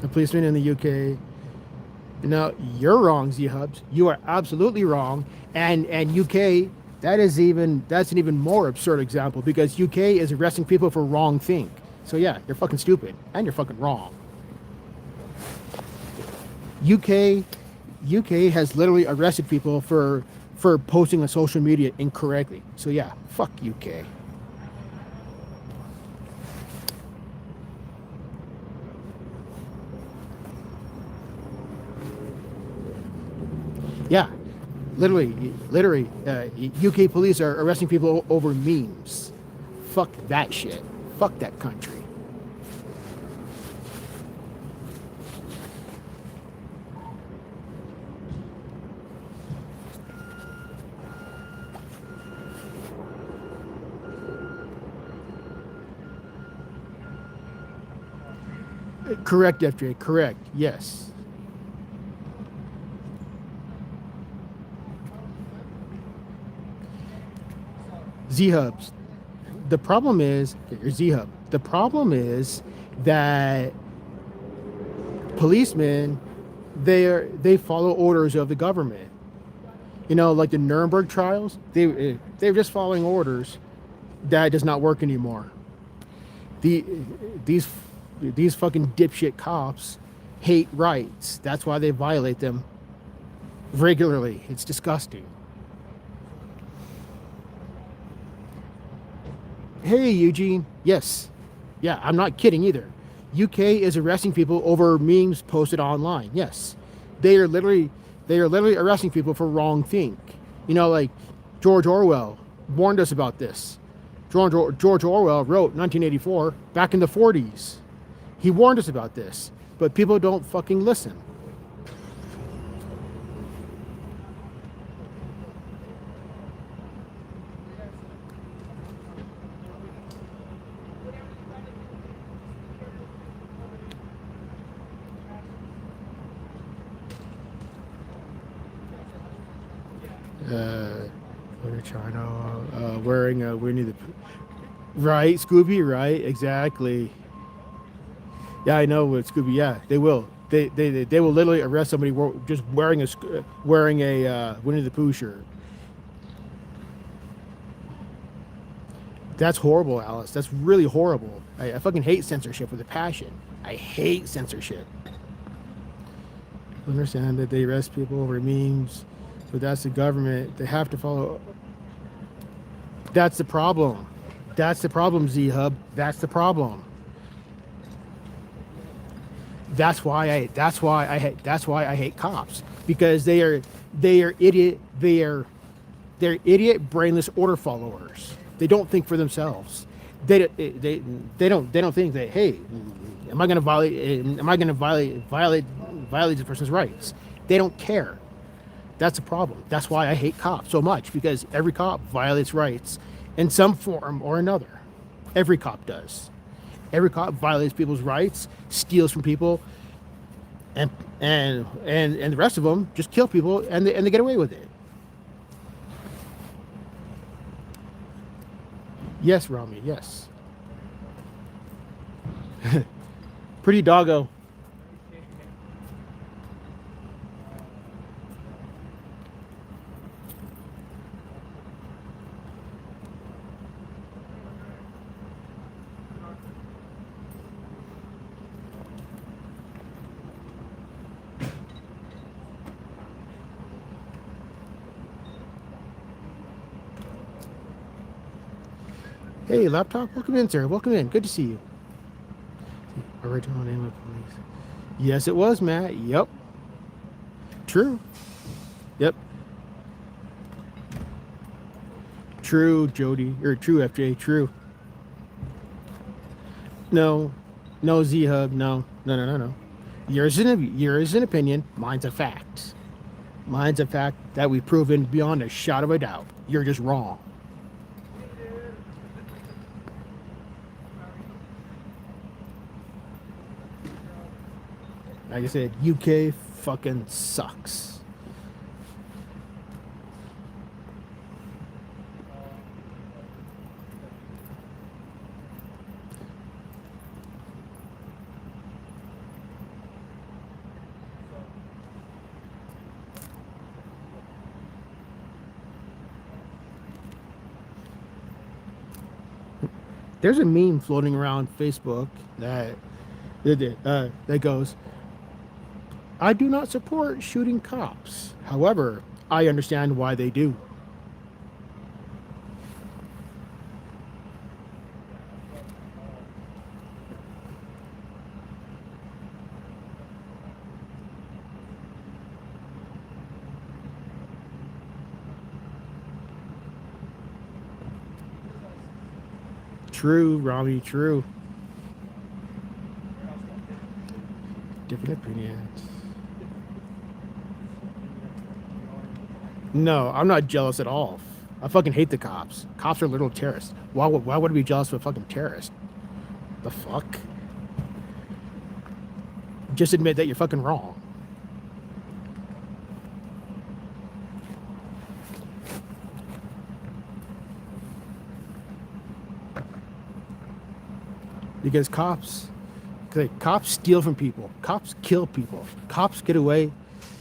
A policeman in the UK. Now you're wrong, Z-Hubs. You are absolutely wrong. And UK, that's an even more absurd example because UK is arresting people for wrong think. So yeah, you're fucking stupid and you're fucking wrong. UK has literally arrested people for posting on social media incorrectly. So yeah, fuck UK. Yeah, literally, UK police are arresting people over memes. Fuck that shit. Fuck that country. Correct, FJ. Correct. Yes. Z-Hubs. The problem is, your Z-Hub. The problem is that policemen, they follow orders of the government. You know, like the Nuremberg trials, they're just following orders. That does not work anymore. These fucking dipshit cops hate rights. That's why they violate them regularly. It's disgusting. Hey, Eugene. Yes. Yeah, I'm not kidding either. UK is arresting people over memes posted online. Yes. They are literally arresting people for wrong think. You know, like George Orwell warned us about this. George Orwell wrote 1984 back in the 40s. He warned us about this, but people don't fucking listen. China, wearing a Winnie the Pooh. Right, Scooby, right, exactly. Yeah, I know what Scooby. Yeah, they will. They will literally arrest somebody just wearing a Winnie the Pooh shirt. That's horrible, Alice. That's really horrible. I fucking hate censorship with a passion. I hate censorship. I understand that they arrest people over memes, but that's the government. They have to follow. That's the problem. That's the problem, Z Hub. That's the problem. That's why I hate cops, because they're idiot. They're idiot, brainless order followers. They don't think for themselves. They don't think that, hey, am I going to violate this person's rights? They don't care. That's a problem. That's why I hate cops so much, because every cop violates rights in some form or another. Every cop does. Every cop violates people's rights, steals from people, and the rest of them just kill people, and they get away with it. Yes, Rami, yes. Pretty doggo. Hey, laptop, welcome in, sir. Welcome in. Good to see you. Original name of police. Yes, it was, Matt. Yep. True. Yep. True, Jody. Or true, FJ. True. No. No, Z-Hub. No. No. Yours is an opinion. Mine's a fact. Mine's a fact that we've proven beyond a shadow of a doubt. You're just wrong. Like I said, UK fucking sucks. There's a meme floating around Facebook that goes, I do not support shooting cops. However, I understand why they do. True, Rami, true. Different opinions. No, I'm not jealous at all. I fucking hate the cops. Cops are little terrorists. Why would I be jealous of a fucking terrorist? The fuck? Just admit that you're fucking wrong. Because cops steal from people. Cops kill people. Cops get away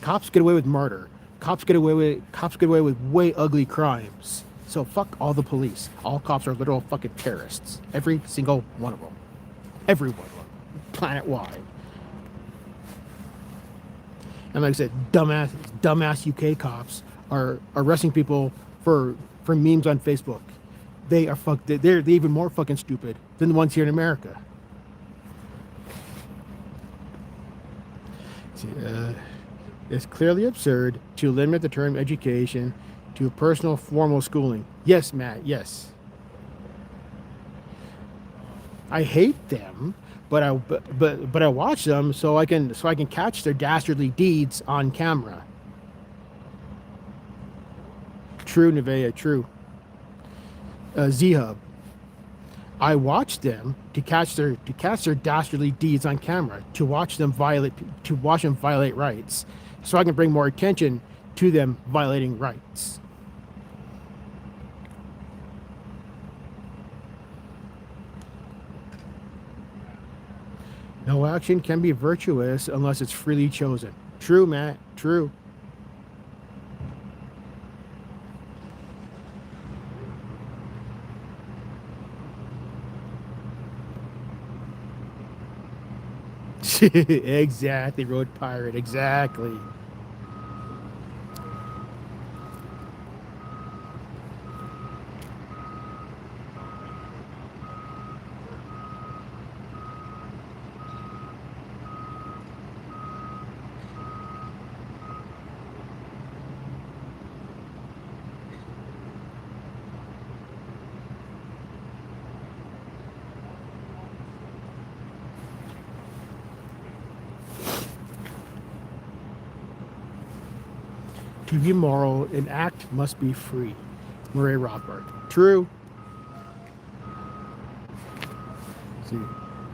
with murder. Cops get away with way ugly crimes. So fuck all the police. All cops are literal fucking terrorists. Every single one of them. Every one of them. Planet-wide. And like I said, dumbass UK cops are arresting people for memes on Facebook. They're even more fucking stupid than the ones here in America. See, it's clearly absurd to limit the term education to personal formal schooling. Yes, Matt, yes. I hate them, but I watch them so I can catch their dastardly deeds on camera. True, Nevea, true. Z-Hub. I watch them to catch their dastardly deeds on camera, to watch them violate rights, so I can bring more attention to them violating rights. No action can be virtuous unless it's freely chosen. True, Matt. True. Exactly, road pirate. Exactly. To be moral, an act must be free. Murray Rothbard. True. See,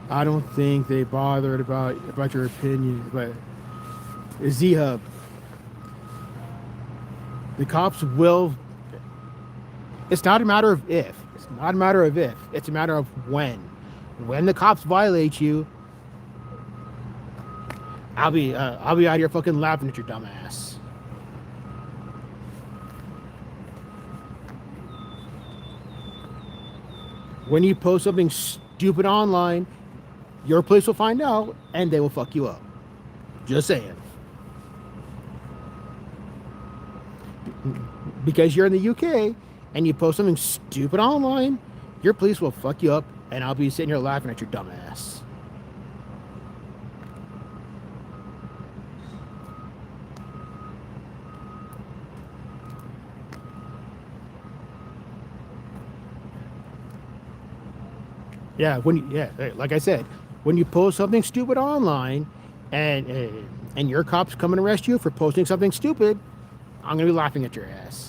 I don't think they bothered about your opinion, but Z-Hub, the cops will. It's not a matter of if. It's not a matter of if. It's a matter of when. When the cops violate you, I'll be out here fucking laughing at your dumb ass. When you post something stupid online, your police will find out and they will fuck you up. Just saying. Because you're in the UK and you post something stupid online, your police will fuck you up and I'll be sitting here laughing at your dumb ass. Yeah, like I said, when you post something stupid online, and your cops come and arrest you for posting something stupid, I'm gonna be laughing at your ass.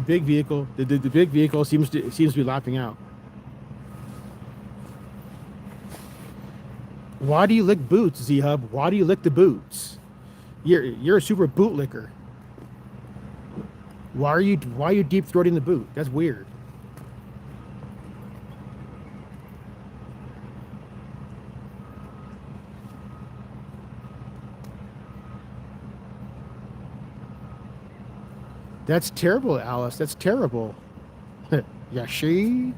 The big vehicle seems to be lapping out. Why do you lick boots, Z-Hub? Why do you lick the boots? You're a super bootlicker. Why are you deep throating the boot? That's weird. That's terrible, Alice. That's terrible. Yeah, she.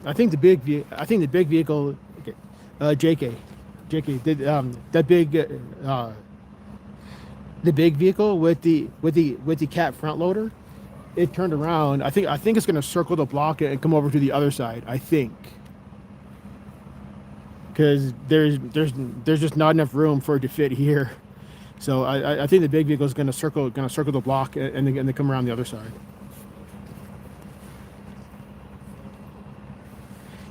I think the big vehicle. Okay, JK, did that big the big vehicle with the cat front loader. It turned around. I think it's going to circle the block and come over to the other side. I think, because there's just not enough room for it to fit here. So I think the big vehicle is going to circle the block and then come around the other side.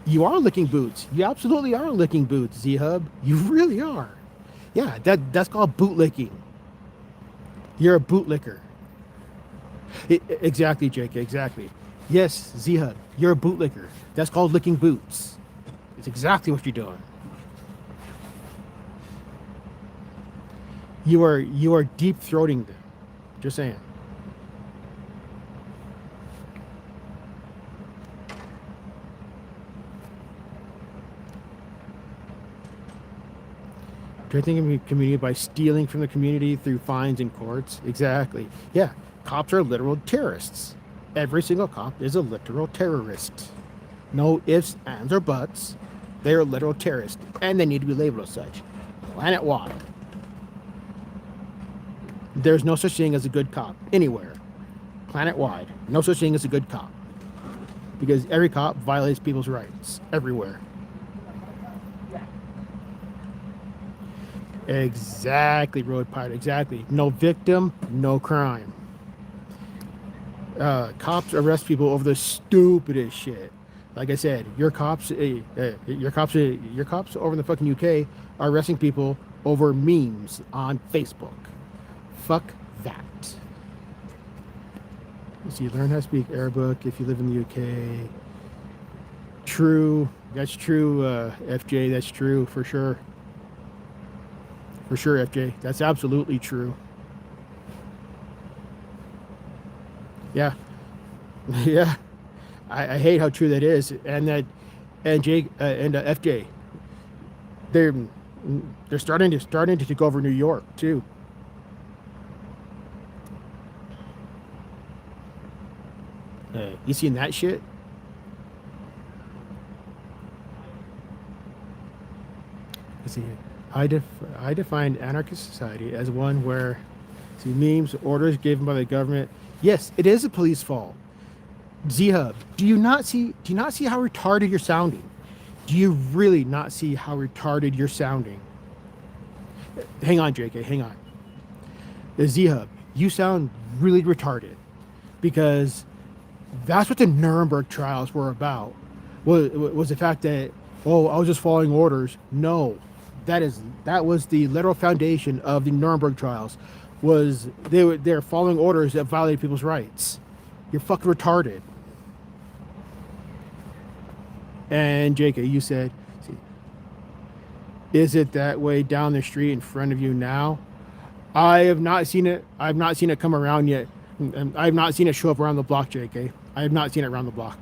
You are licking boots. You absolutely are licking boots, Z-Hub. You really are. Yeah, that's called bootlicking. You're a bootlicker. Exactly, Jake, exactly. Yes, Z-Hub, you're a bootlicker. That's called licking boots. It's exactly what you're doing. You are deep throating them. Just saying. Protecting the community by stealing from the community through fines and courts. Exactly. Yeah. Cops are literal terrorists. Every single cop is a literal terrorist. No ifs, ands, or buts. They are literal terrorists, and they need to be labeled as such. Planet-wide. There's no such thing as a good cop anywhere. Planet-wide. No such thing as a good cop. Because every cop violates people's rights. Everywhere. Exactly, Road Pirate. Exactly. No victim, no crime. Cops arrest people over the stupidest shit. Like I said, your cops over in the fucking UK are arresting people over memes on Facebook. Fuck that. Let's see, learn how to speak Arabic if you live in the UK. True. That's true, FJ. That's true for sure. For sure, FJ. That's absolutely true. Yeah. Yeah. I hate how true that is. And Jake and FJ, they're starting to take over New York too. You seen that shit? Let's see. I define anarchist society as one where, see, memes, orders given by the government. Yes, it is a police fault. Z-Hub, do you not see how retarded you're sounding? Do you really not see how retarded you're sounding? Hang on, JK, hang on. The Z-Hub, you sound really retarded because that's what the Nuremberg trials were about. Was the fact that, oh, I was just following orders. No, that was the literal foundation of the Nuremberg trials. Was they're following orders that violated people's rights. You're fucking retarded. And JK, you said, see, is it that way down the street in front of you now? I have not seen it. I've not seen it come around yet. I have not seen it show up around the block, JK. I have not seen it around the block.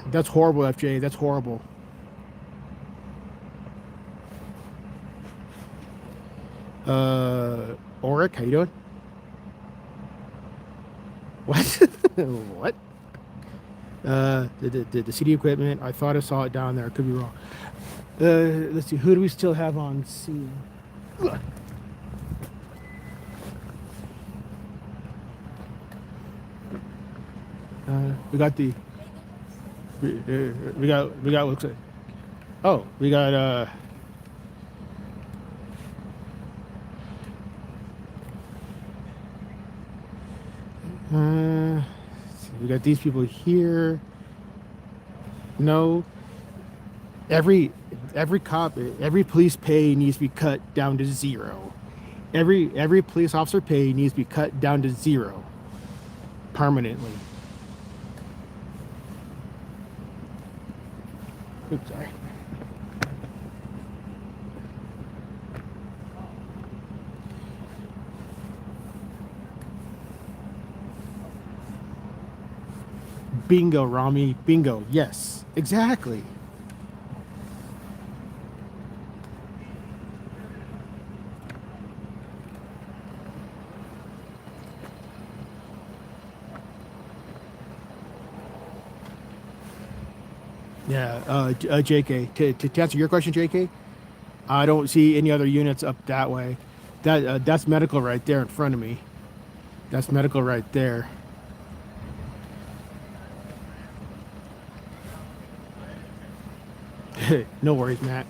That's horrible, FJ. That's horrible. Oric, how you doing? What? What? The CD equipment. I thought I saw it down there. Could be wrong. Let's see. Who do we still have on scene? We got the. We got. Looks like. Oh, we got. We got these people here. No. Every cop, every police pay needs to be cut down to zero. Every police officer pay needs to be cut down to zero. Permanently. Oops, sorry. Bingo, Rami. Bingo. Yes, exactly. Yeah, JK, to answer your question, JK, I don't see any other units up that way. That's medical right there in front of me. That's medical right there. No worries, Matt.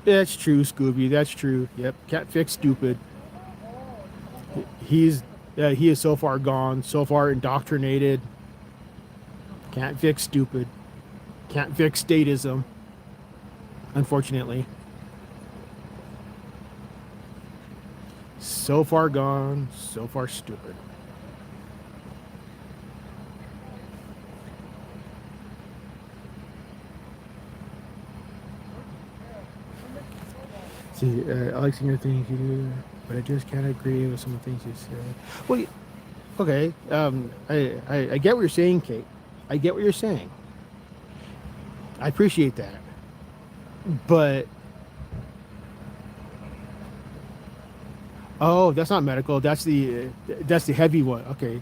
That's true, Scooby. That's true. Yep. Can't fix stupid. He is so far gone, so far indoctrinated. Can't fix stupid. Can't fix statism. Unfortunately. So far gone, so far stupid. See, I like some of the things you do, but I just can't agree with some of the things you said. Well, okay. I get what you're saying, Kate. I get what you're saying. I appreciate that. But oh, that's not medical. That's the heavy one. Okay,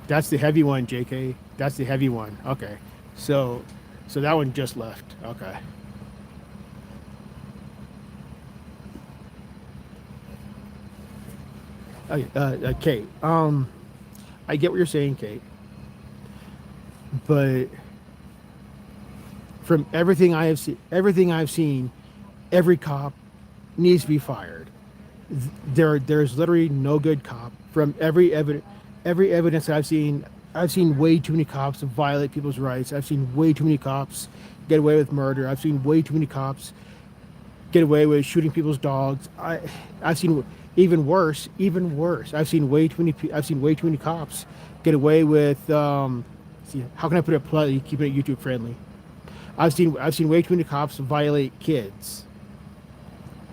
that's the heavy one, JK. That's the heavy one. Okay, so So that one just left. Okay. Okay, Kate. I get what you're saying, Kate. But from everything I've seen, every cop needs to be fired. There's literally no good cop. From every evidence that I've seen way too many cops violate people's rights. I've seen way too many cops get away with murder. I've seen way too many cops get away with shooting people's dogs. I've seen even worse. I've seen way too many cops get away with. See, how can I put it politely, keeping it YouTube friendly? I've seen way too many cops violate kids.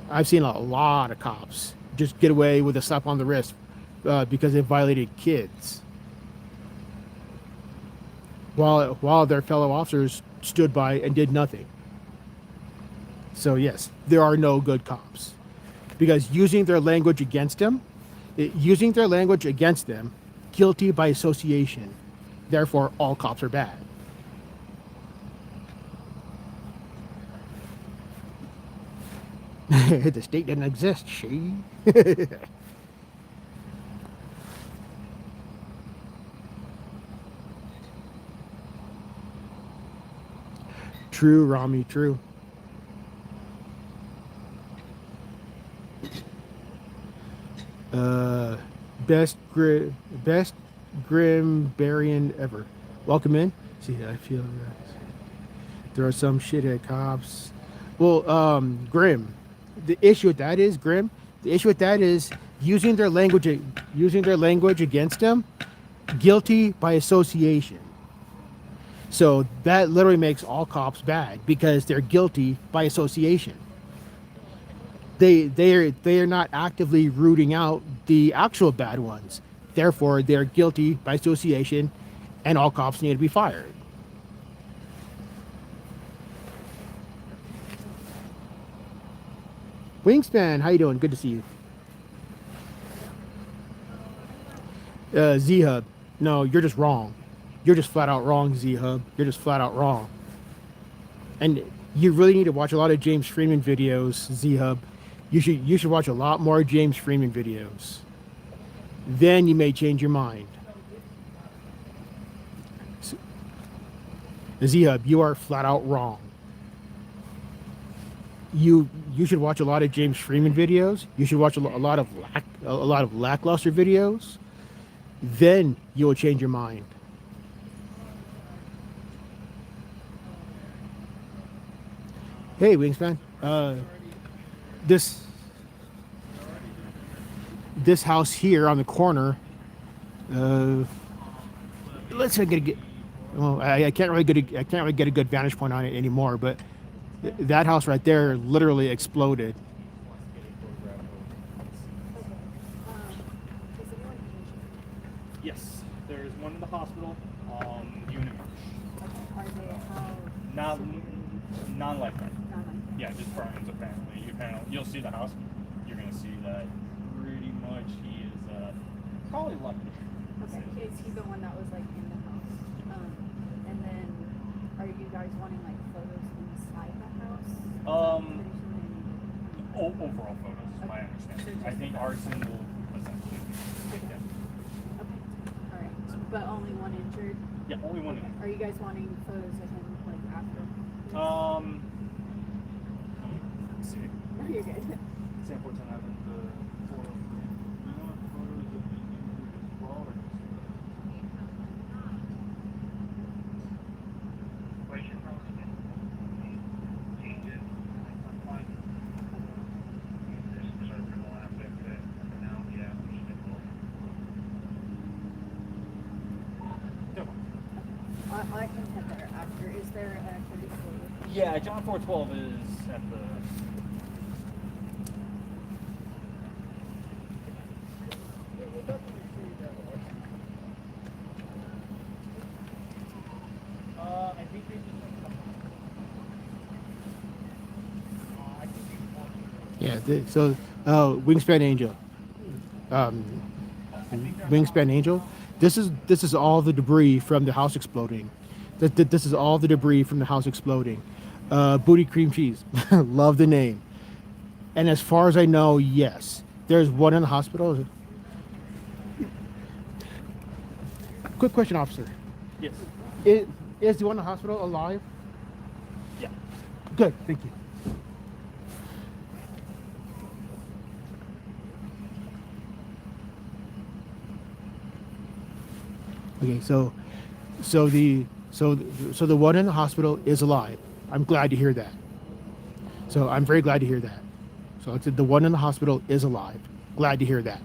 I've seen a lot of cops just get away with a slap on the wrist because they violated kids, while their fellow officers stood by and did nothing. So yes, there are no good cops, because using their language against them, guilty by association. Therefore, all cops are bad. The state doesn't exist, she. True, Rami, true. Best Grimbarian ever. Welcome in. See, I feel there are some shithead cops. Well, Grim. The issue with that is using their language against them, guilty by association. So that literally makes all cops bad because they're guilty by association. They are not actively rooting out the actual bad ones. Therefore, they're guilty by association, and all cops need to be fired. Wingspan, how you doing? Good to see you. Z-Hub, no, you're just wrong. You're just flat out wrong, Z-Hub. You're just flat out wrong. And you really need to watch a lot of James Freeman videos, Z-Hub. You should watch a lot more James Freeman videos. Then you may change your mind. Z-Hub, you are flat out wrong. You should watch a lot of James Freeman videos. You should watch a lot of lackluster videos. Then you will change your mind. Hey, Wingspan. This house here on the corner. Let's get. Well, I can't really get a good vantage point on it anymore. But that house right there literally exploded. Yes, there's one in the hospital. Unit. Non-life-threatening. Yeah, just burns apparently. You'll see the house. You're gonna see that pretty much he is probably lucky. Okay, is he the one that was like in the house? And then are you guys wanting like photos inside the house? Overall photos, is my understanding. I think arson will essentially. Yeah. Okay. All right. But only one injured. Yeah, only one injured. Are you guys wanting photos of him like after? Let's see. No, you're good. Sam 14 having the photo. Do you want photos of the injured as well, or just? I can head there after. Is there an activity for you? Yeah, John 412 is at the. I think they just. Yeah. So, Wingspan Angel. Wingspan Angel. This is all the debris from the house exploding. This is all the debris from the house exploding. Booty cream cheese. Love the name. And as far as I know, yes, there's one in the hospital. Quick question, officer. Yes. Is the one in the hospital alive? Yeah. Good, thank you. Okay, so the one in the hospital is alive. I'm glad to hear that. So I'm very glad to hear that. So it's the one in the hospital is alive. Glad to hear that.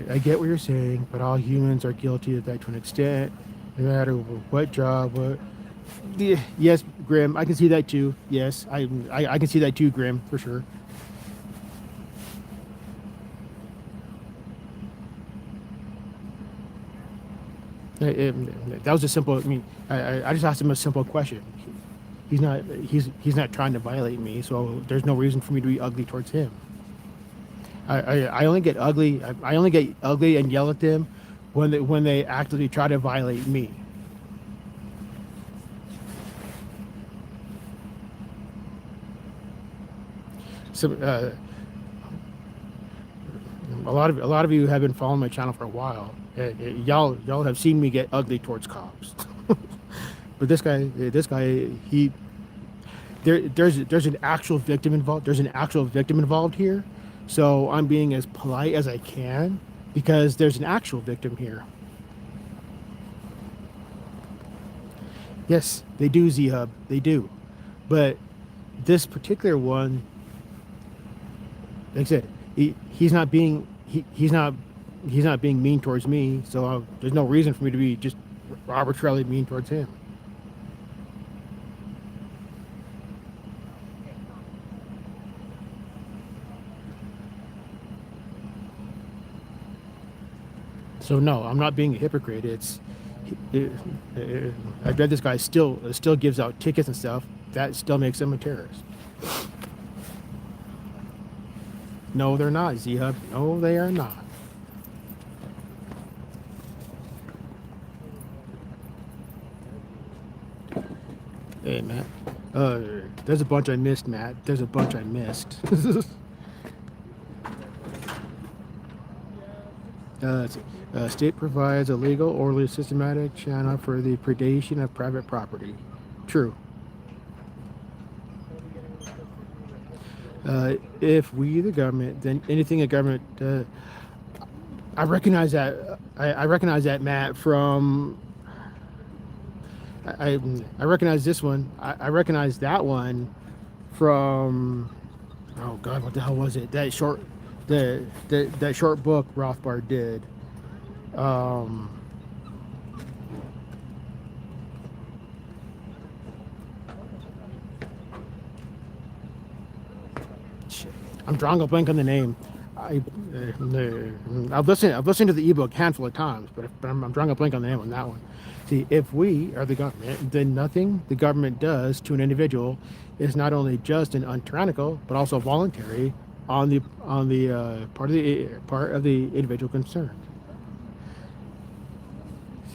I get what you're saying, but all humans are guilty of that to an extent, no matter what job. Yes, Grim, I can see that too. Yes, I can see that too, Grim, for sure. That was a simple. I mean, I just asked him a simple question. He's not trying to violate me, so there's no reason for me to be ugly towards him. I only get ugly. I only get ugly and yell at them when they actively try to violate me. So a lot of you have been following my channel for a while. Y'all have seen me get ugly towards cops. But this guy, there's an actual victim involved. There's an actual victim involved here. So I'm being as polite as I can because there's an actual victim here. Yes, they do, Z-Hub. They do. But this particular one, like I said, he's not being mean towards me. So there's no reason for me to be just arbitrarily mean towards him. So no, I'm not being a hypocrite. I bet this guy still gives out tickets and stuff. That still makes him a terrorist. No, they're not, Z-Hub. No, they are not. Hey, Matt. There's a bunch I missed, Matt. There's a bunch I missed. State provides a legal or systematic channel for the predation of private property. True. If we, the government, then anything a government, I recognize that. I recognize that, Matt. From I recognize this one. I recognize that one from. Oh God, what the hell was it? That short, that short book Rothbard did. Shit. I'm drawing a blank on the name. I've listened to the ebook a handful of times, but I'm drawing a blank on the name on that one. See, if we are the government, then nothing the government does to an individual is not only just and untyrannical, but also voluntary on the part of the individual concerned.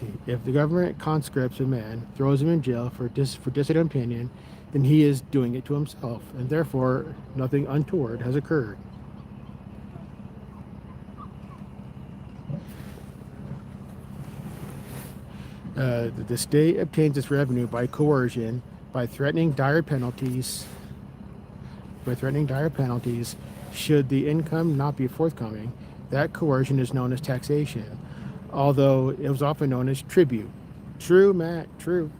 See, if the government conscripts a man, throws him in jail for dissident opinion, then he is doing it to himself, and therefore nothing untoward has occurred. The state obtains its revenue by coercion, by threatening dire penalties. Should the income not be forthcoming, that coercion is known as taxation, although it was often known as tribute. True, Matt, true.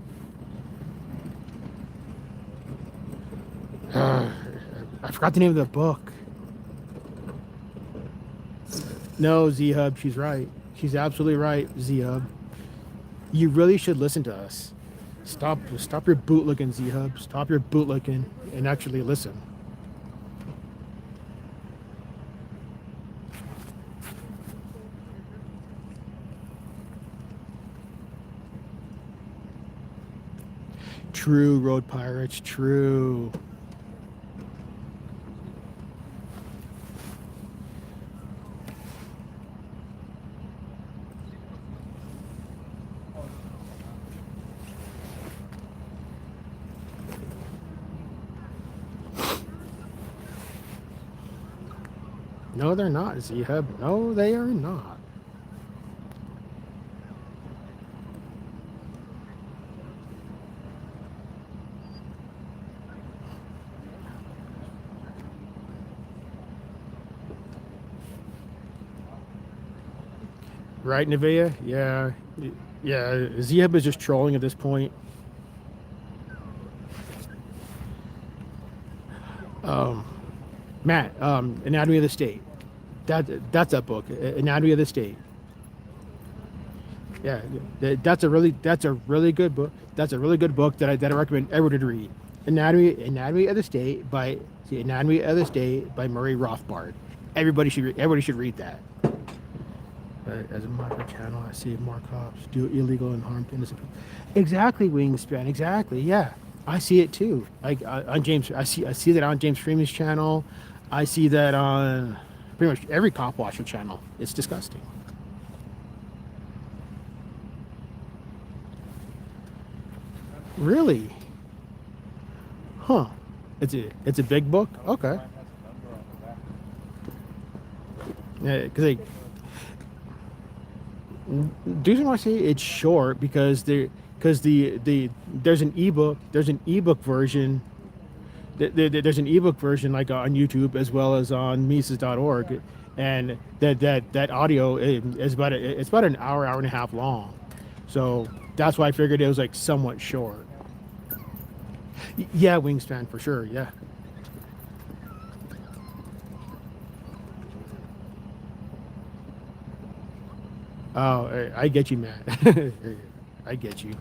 I forgot the name of the book. No, Z-Hub, she's right. She's absolutely right, Z-Hub. You really should listen to us. Stop your bootlicking, Z-Hub. Stop your bootlicking and actually listen. True, Road Pirates, true. No, they're not, Z-Hub. No, they are not. Right, Nevaeh? Yeah. Yeah, Z-Hub is just trolling at this point. Matt, Anatomy of the State. That's a book, Anatomy of the State. Yeah, that's a really good book. That's a really good book that I recommend everyone to read. Anatomy of the State by Anatomy of the State by Murray Rothbard. Everybody should read that. As a micro channel, I see more cops do illegal and harm to innocent people. Exactly, Wingspan. Exactly. Yeah, I see it too. On James, I see that on James Freeman's channel. I see that on pretty much every cop watcher channel. It's disgusting. Really? Huh? It's a big book. Okay. Yeah, because the reason why I say it's short because there's an ebook version. There's an ebook version like on YouTube as well as on Mises.org, and that audio is about an hour and a half long, so that's why I figured it was like somewhat short. Yeah, Wingspan for sure. Yeah. Oh, I get you, Matt. I get you.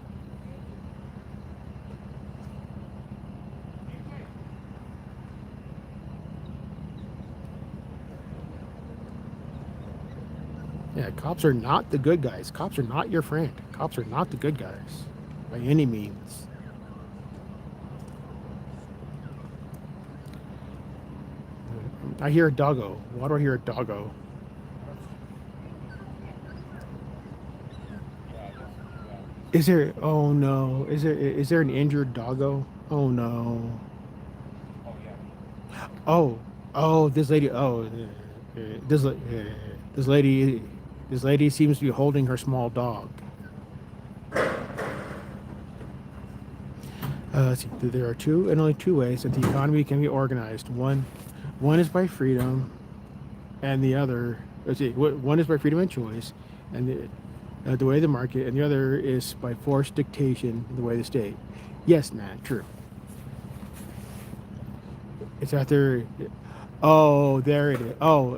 Yeah, cops are not the good guys. Cops are not your friend. Cops are not the good guys by any means. I hear a doggo. Why do I hear a doggo? Is there? Oh no! Is there an injured doggo? Oh no! Oh, this lady. Oh, this lady seems to be holding her small dog. Let's see. There are two and only two ways that the economy can be organized. One is by freedom, and the other. Let's see. One is by freedom and choice, and the way of the market, and the other is by forced dictation, the way of the state. Yes, Matt, true. It's out there. Oh, there it is. Oh,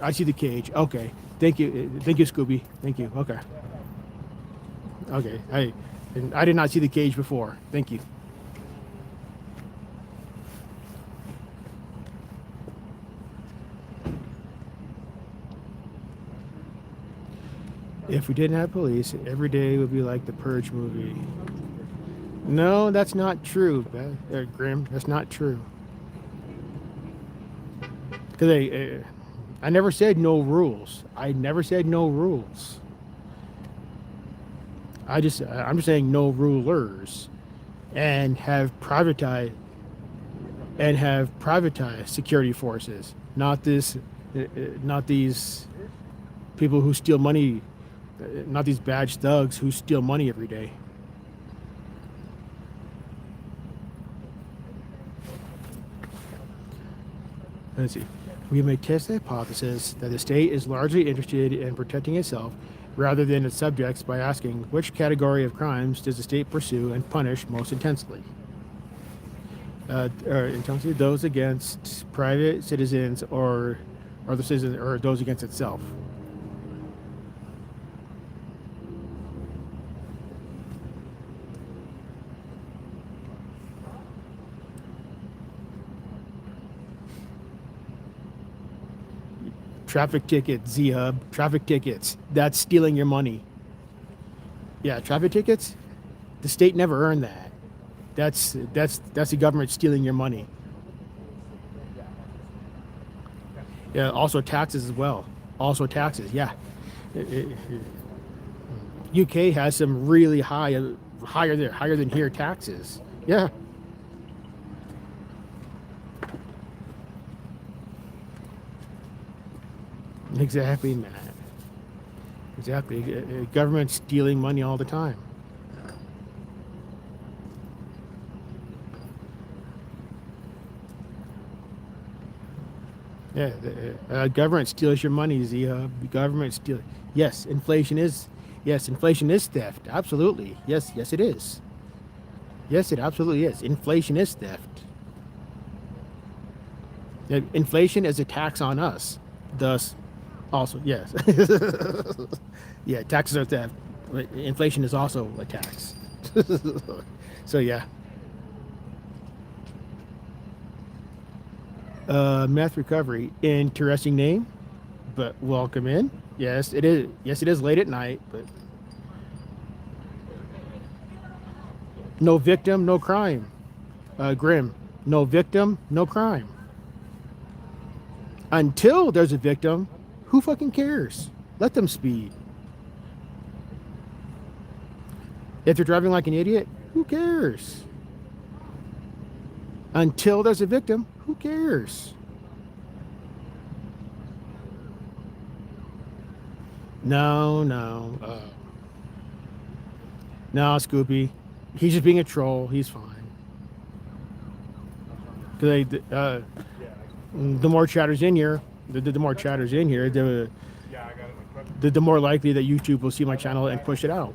I see the cage. Okay, thank you, Scooby. Thank you. Okay. Okay, I did not see the cage before. Thank you. If we didn't have police, every day would be like the Purge movie. No, that's not true, Grim. That's not true. Because I never said no rules. I never said no rules. I'm just saying no rulers, and have privatized security forces. Not these people who steal money. Not these badge thugs who steal money every day. Let's see. We may test the hypothesis that the state is largely interested in protecting itself rather than its subjects by asking which category of crimes does the state pursue and punish most intensely. Intensely those against private citizens or the citizens or those against itself. Traffic tickets, Z-Hub. Traffic tickets. That's stealing your money. Yeah, traffic tickets. The state never earned that. That's the government stealing your money. Yeah, also taxes as well. Also taxes. Yeah. UK has some really higher than here taxes. Yeah. Exactly, Matt. Exactly. Government's stealing money all the time. Yeah, the government steals your money, Z-Hub. The government steals. Yes, inflation is. Yes, inflation is theft. Absolutely. Yes, yes, it is. Yes, it absolutely is. Inflation is theft. Inflation is a tax on us. Thus, also, yes. Yeah, taxes are theft. But inflation is also a tax. So, yeah. Meth recovery. Interesting name, but welcome in. Yes, it is. Yes, it is late at night, but no victim, no crime. Grim. No victim, no crime. Until there's a victim, who fucking cares? Let them speed. If they're driving like an idiot, who cares? Until there's a victim, who cares? No, no. No, Scoopy. He's just being a troll. He's fine. Cause the more chatters in here, the more chatters in here, the more likely that YouTube will see my channel and push it out.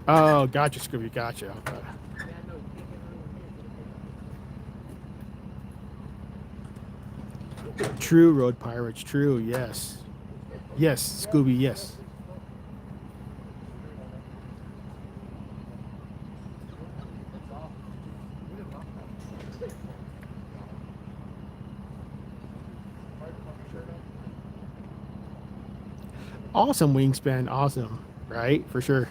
Oh, gotcha, Scooby, gotcha. Okay. True, Road Pirates, true, yes. Yes, Scooby, yes. Awesome wingspan, awesome, right? For sure.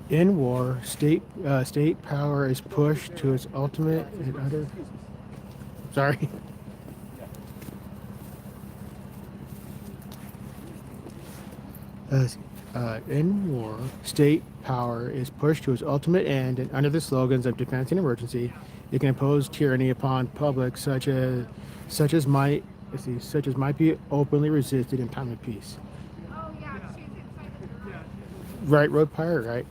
In war, state power is pushed to its ultimate and utter. Sorry. In war, state power is pushed to its ultimate end, and under the slogans of defense and emergency, it can impose tyranny upon public, such as might be openly resisted in time of peace. Oh yeah, she's inside the room. Right, Road Pirate, right?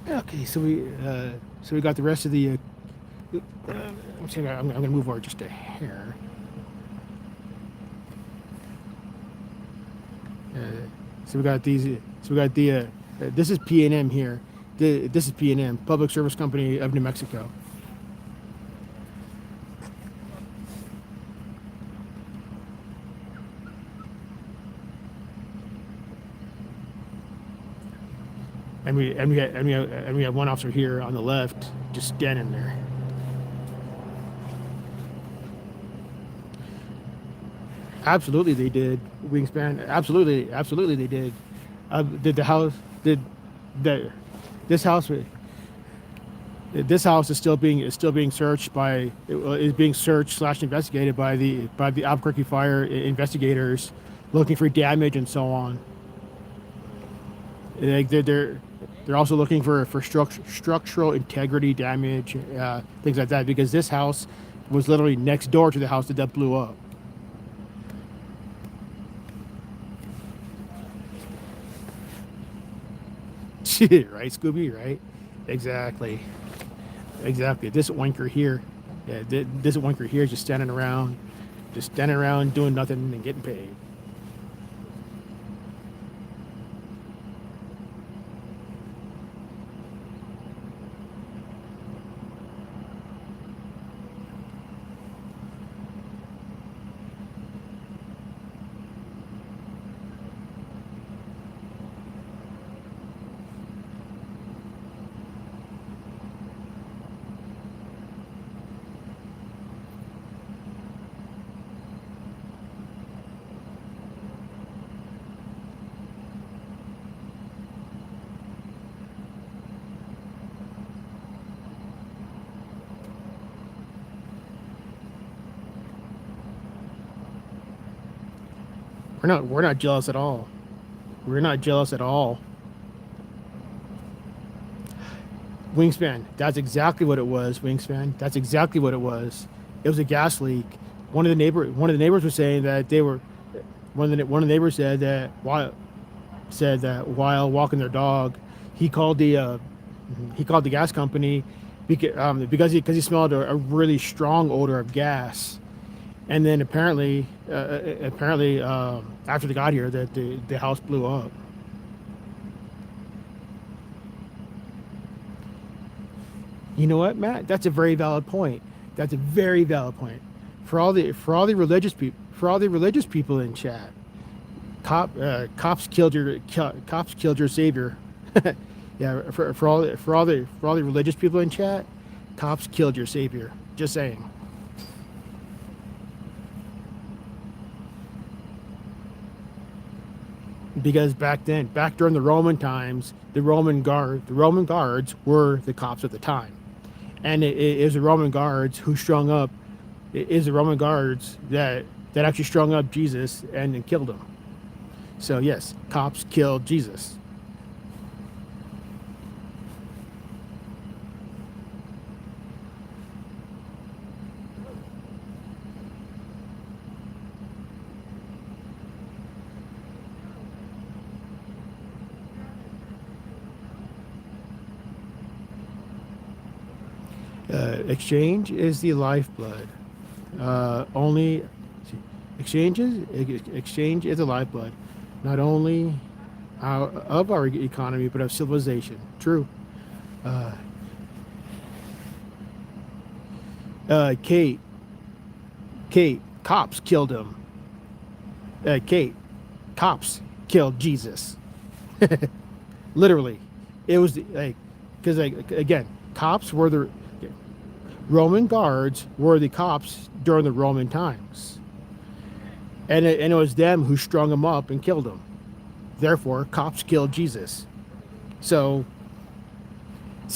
Okay, so we got the rest of the. I'm going to move over just a hair. So we got these. So we got the. This is P&M here. This is P&M, Public Service Company of New Mexico. And we have one officer here on the left, just standing there. Absolutely, they did. Wingspan. Absolutely they did. Did the house? Did the this house? This house is still being searched by is being searched / investigated by the Albuquerque fire investigators, looking for damage and so on. Like they're also looking for structural integrity damage, things like that, because this house was literally next door to the house that blew up. Right, Scooby, right? Exactly. This wanker here, this wanker here is just standing around just standing around doing nothing and getting paid. We're not jealous at all. We're not jealous at all. Wingspan, that's exactly what it was, Wingspan. That's exactly what it was. It was a gas leak. One of the neighbors was saying that they were one of the neighbors said that while walking their dog, he called the gas company because he smelled a really strong odor of gas. And then apparently after they got here, that the house blew up. You know what, Matt? That's a very valid point. That's a very valid point. For all the religious people in chat, cops killed your savior. Yeah, for all the religious people in chat, cops killed your savior. Just saying. Because back during the Roman times, the Roman guards were the cops at the time, and it was the Roman guards who strung up. It is the Roman guards that actually strung up Jesus and then killed him. So yes, cops killed Jesus. Exchange is the lifeblood. Exchange is the lifeblood, not only of our economy but of civilization. True. Kate, cops killed him. Kate, cops killed Jesus. Literally, it was because again, cops were the Roman guards were the cops during the Roman times, and it was them who strung him up and killed him. Therefore, cops killed Jesus. So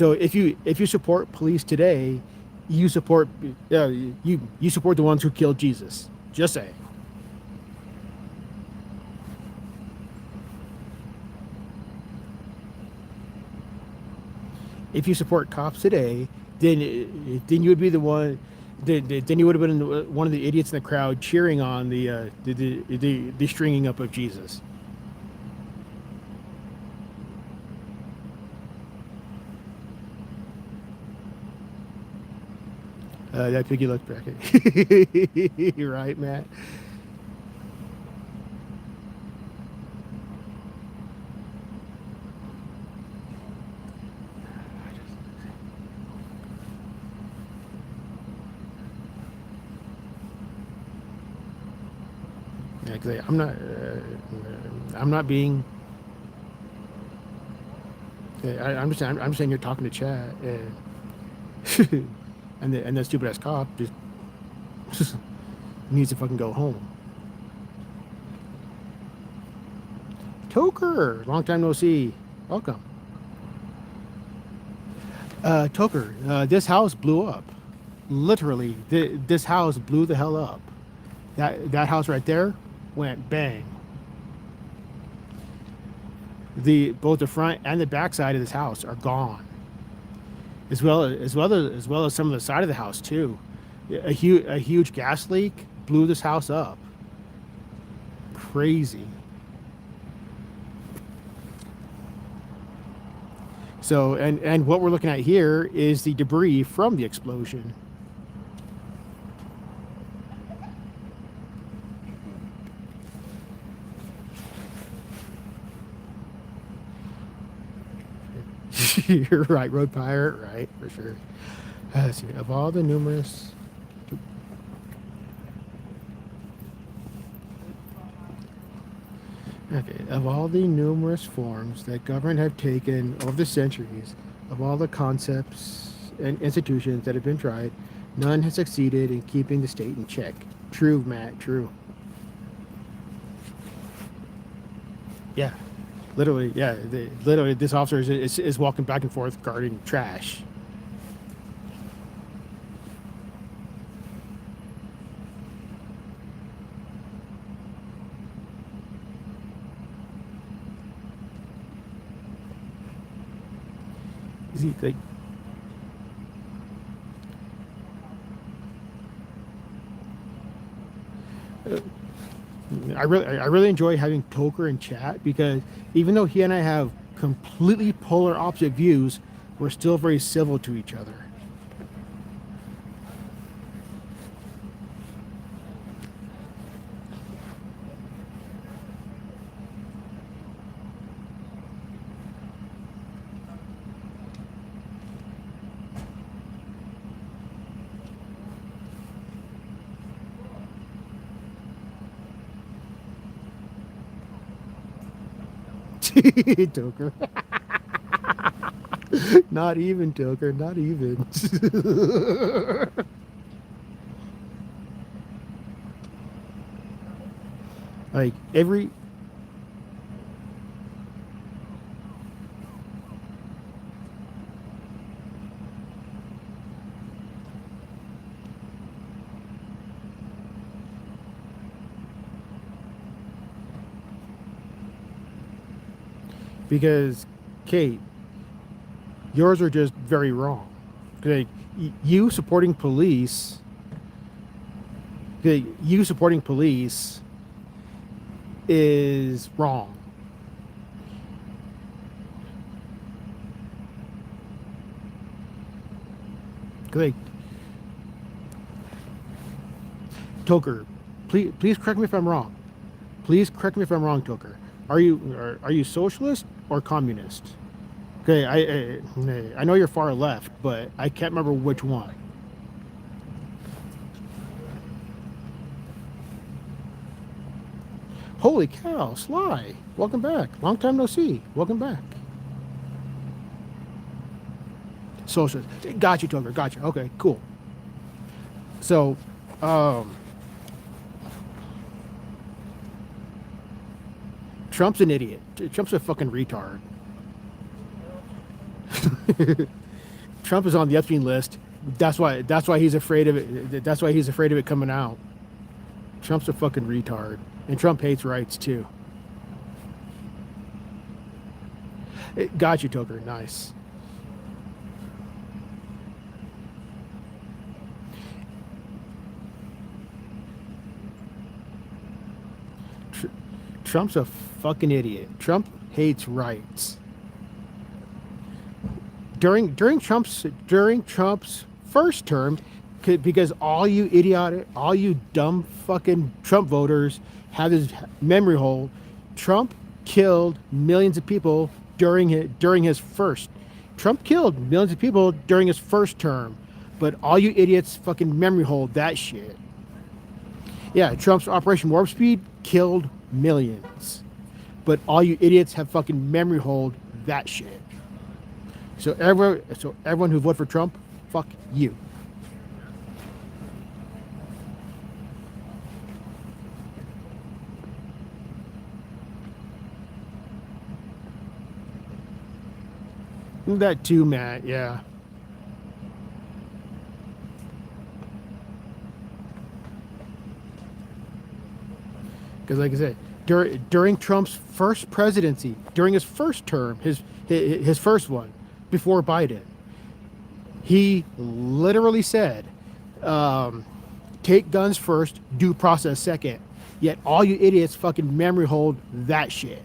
if you support police today, you support you support the ones who killed Jesus. Just saying. If you support cops today, then you would be the one. Then you would have been one of the idiots in the crowd cheering on the stringing up of Jesus. That piggy look bracket. You're right, Matt. I'm not being. I'm just saying you're talking to chat, and that stupid ass cop just needs to fucking go home. Toker, long time no see. Welcome. Toker, this house blew up. Literally, this house blew the hell up. That house right there went bang. Both the front and the back side of this house are gone, as well as some of the side of the house too. A huge gas leak blew this house up. Crazy. So and what we're looking at here is the debris from the explosion. You're right, Road Pirate, right, for sure. Let's see, of all the numerous... Okay, of all the numerous forms that government have taken over the centuries, of all the concepts and institutions that have been tried, none has succeeded in keeping the state in check. True, Matt, true. Yeah, literally, yeah. Literally, this officer is walking back and forth guarding trash. Is he like? I really enjoy having Toker in chat because even though he and I have completely polar opposite views, we're still very civil to each other. Toker. Not even, Toker, not even. Like every because Kate, yours are just very wrong. Like you supporting police, you supporting police is wrong. Like Toker, please correct me if I'm wrong. Please correct me if I'm wrong, Toker. Are you socialist or communist? Okay, I know you're far left, but I can't remember which one. Holy cow, Sly! Welcome back. Long time no see. Welcome back. Socialist. Got you, Toker. Got you. Okay, cool. So, Trump's an idiot. Trump's a fucking retard. Trump is on the Epstein list. That's why he's afraid of it. That's why he's afraid of it coming out. Trump's a fucking retard. And Trump hates rights too. Got you, Toker. Nice. Trump's a fucking idiot. Trump hates rights. During Trump's first term, because all you dumb fucking Trump voters have his memory hole, Trump killed millions of people during his first. Trump killed millions of people during his first term, but all you idiots fucking memory hold that shit. Yeah, Trump's Operation Warp Speed killed millions, but all you idiots have fucking memory hold that shit. So everyone who voted for Trump, fuck you. That too, Matt. Yeah. Because, like I said, during Trump's first presidency, during his first term, his first one, before Biden, he literally said, take guns first, due process second. Yet all you idiots fucking memory hold that shit.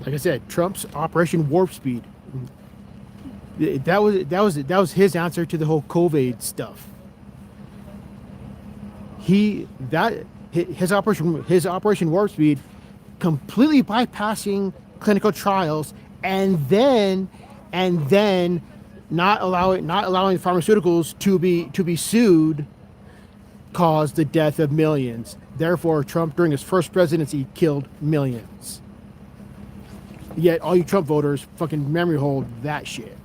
Like I said, Trump's Operation Warp Speed. That was his answer to the whole COVID stuff. His Operation Warp Speed completely bypassing clinical trials and then not allowing pharmaceuticals to be sued caused the death of millions. Therefore, Trump during his first presidency killed millions. Yet all you Trump voters fucking memory hold that shit.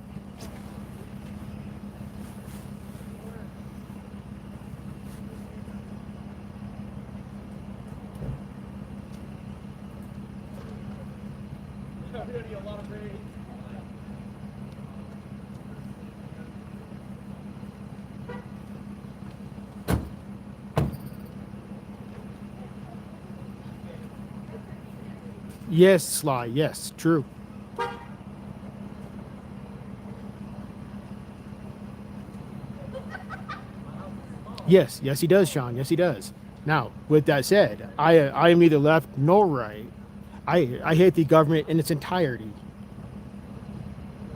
Yes, Sly. Yes, true. Yes, he does, Sean. Yes, he does. Now, with that said, I am neither left nor right. I hate the government in its entirety.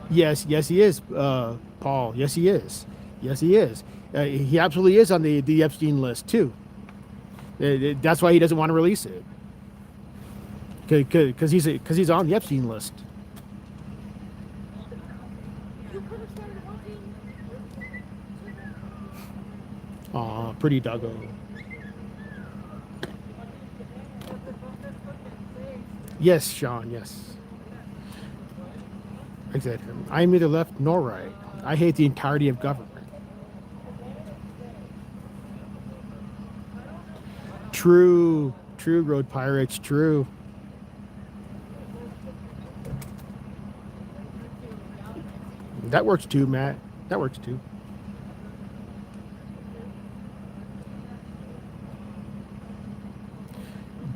Yes, he is, Paul. Yes, he is. Yes, he is. He absolutely is on the Epstein list too. That's why he doesn't want to release it. Because he's on the Epstein list. Aw, pretty doggo. Yes, Sean, yes. Like I said, I am neither left nor right. I hate the entirety of government. True, Road Pirates, true. That works too, Matt. That works too.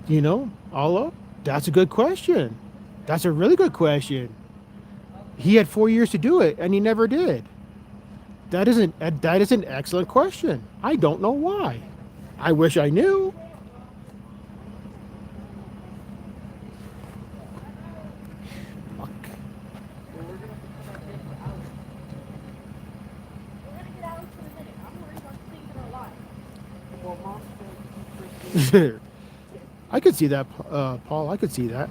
You know, Allah, that's a good question. That's a really good question. He had 4 years to do it, and he never did. That is an excellent question. I don't know why. I wish I knew. Fuck. I could see that, Paul. I could see that.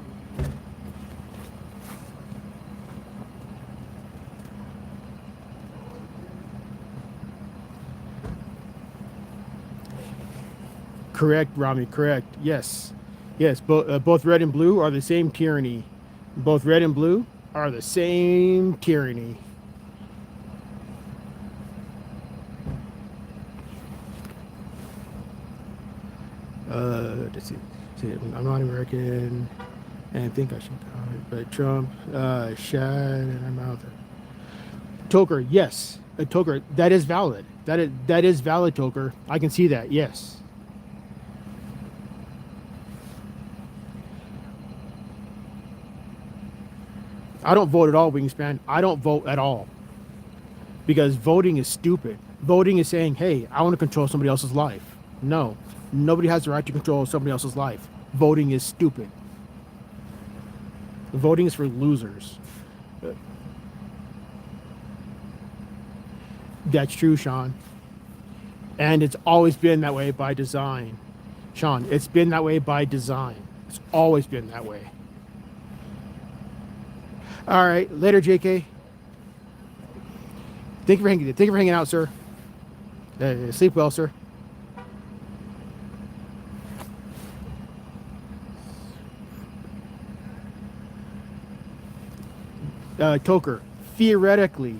Correct, Rami. Correct. Yes. Both red and blue are the same tyranny. Both red and blue are the same tyranny. Let's see. I'm not American, and I think I should die. But Trump, Shad, and I'm out there. Toker, yes, Toker, that is valid. That is valid, Toker. I can see that. Yes. I don't vote at all, Wingspan. I don't vote at all. Because voting is stupid. Voting is saying, hey, I want to control somebody else's life. No. Nobody has the right to control somebody else's life. Voting is stupid. Voting is for losers. That's true, Sean. And it's always been that way by design. Sean, it's been that way by design. It's always been that way. All right, later, JK. Thank you for hanging out, sir. Sleep well, sir. Toker, theoretically,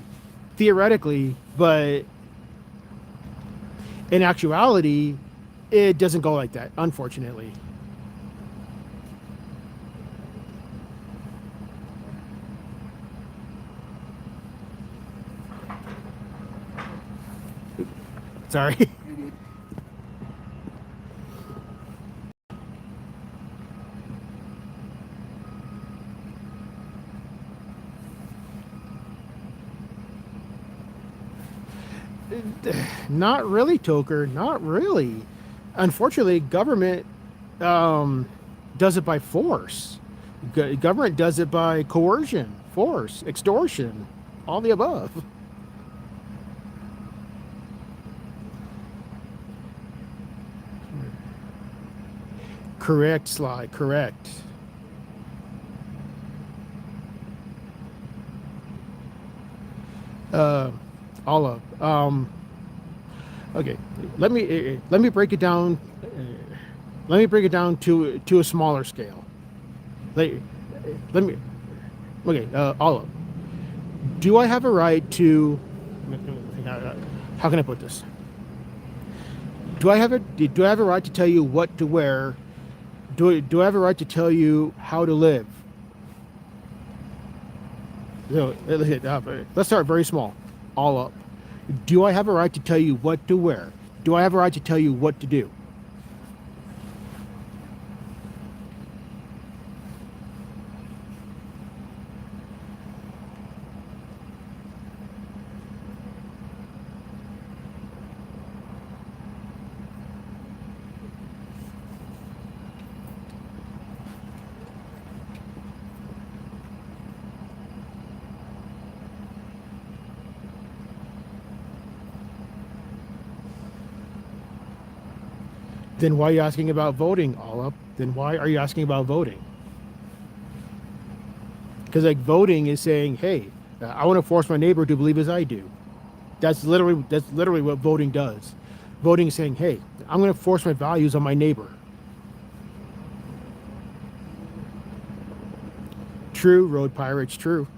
but in actuality, it doesn't go like that, unfortunately. Sorry. Not really, Toker. Not really. Unfortunately, government does it by force. Government does it by coercion, force, extortion, all the above. Correct, Sly. Correct. All of. Okay. Let me break it down. Let me break it down to a smaller scale. Let, let me. Okay. All of. Do I have a right to? How can I put this? Do I have a right to tell you what to wear? Do I have a right to tell you how to live? So, let's start very small. All up. Do I have a right to tell you what to wear? Do I have a right to tell you what to do? Then why are you asking about voting, all up? Then why are you asking about voting? Because like voting is saying, hey, I want to force my neighbor to believe as I do. That's literally what voting does. Voting is saying, hey, I'm going to force my values on my neighbor. True, road pirates, true.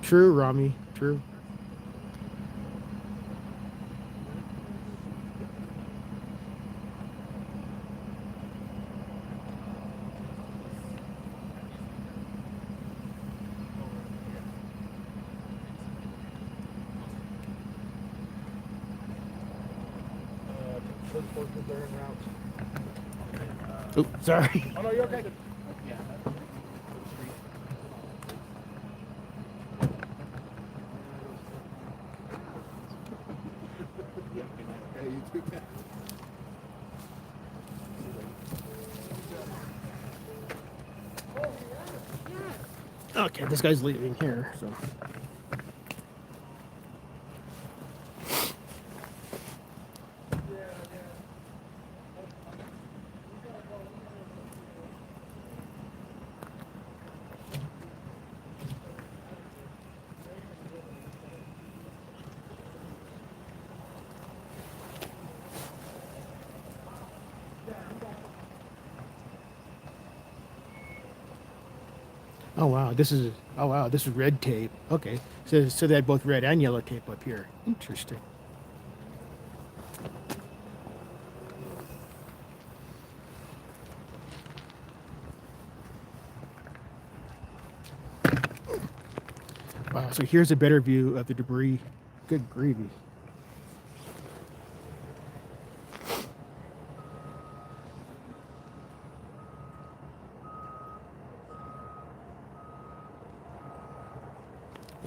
True, Rami, true. Oops, sorry. Oh no, you're okay. Okay, this guy's leaving here, so. Oh wow, this is red tape. Okay, so they had both red and yellow tape up here. Interesting. Wow, so here's a better view of the debris. Good gravy.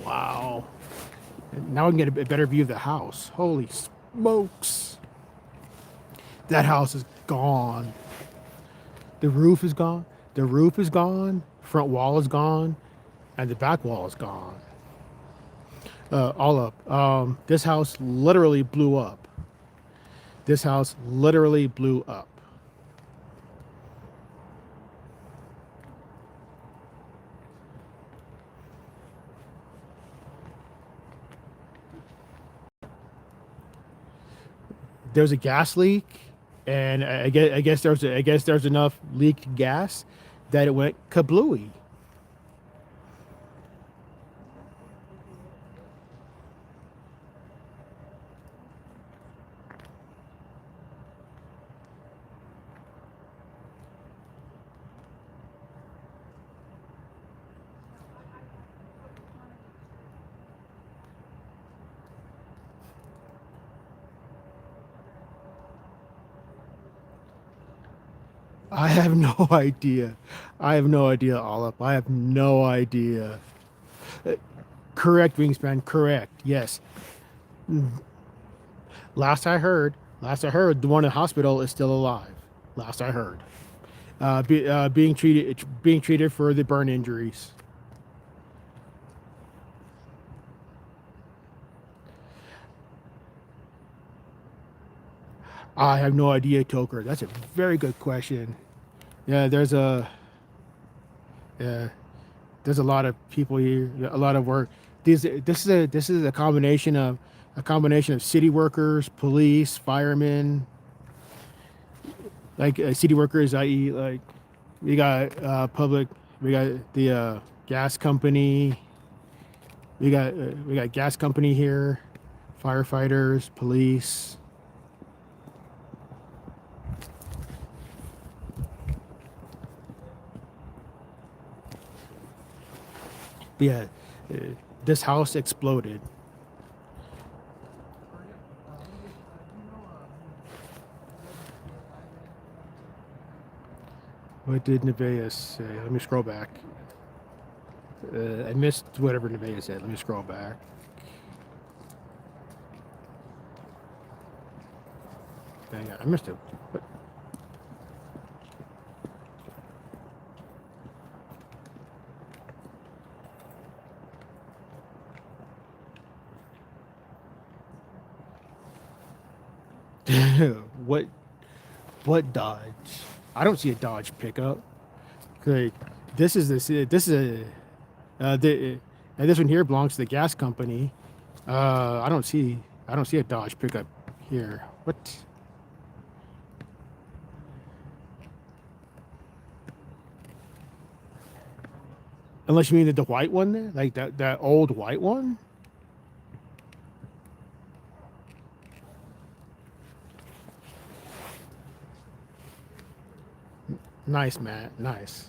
Wow. And now I can get a better view of the house. Holy smokes. That house is gone. The roof is gone. The roof is gone. Front wall is gone. And the back wall is gone. All up. This house literally blew up. This house literally blew up. There's a gas leak, and I guess there's enough leaked gas that it went kablooey. I have no idea. I have no idea, Olive. I have no idea. Correct, Wingspan. Correct. Yes. Last I heard, the one in the hospital is still alive. Last I heard. being treated for the burn injuries. I have no idea, Toker. That's a very good question. Yeah, yeah, there's a lot of people here, a lot of work. This is a combination of city workers, police, firemen. Like city workers, i.e., like we got public, we got the gas company, we got gas company here, firefighters, police. But yeah, uh, this house exploded. What did Nevaeh say? Let me scroll back. I missed whatever Nevaeh said. Let me scroll back. Dang it, I missed it. What? what what Dodge? I don't see a Dodge pickup. Like this is this one here belongs to the gas company. I don't see a Dodge pickup here. What? Unless you mean the white one there, like that old white one. Nice, Matt. Nice.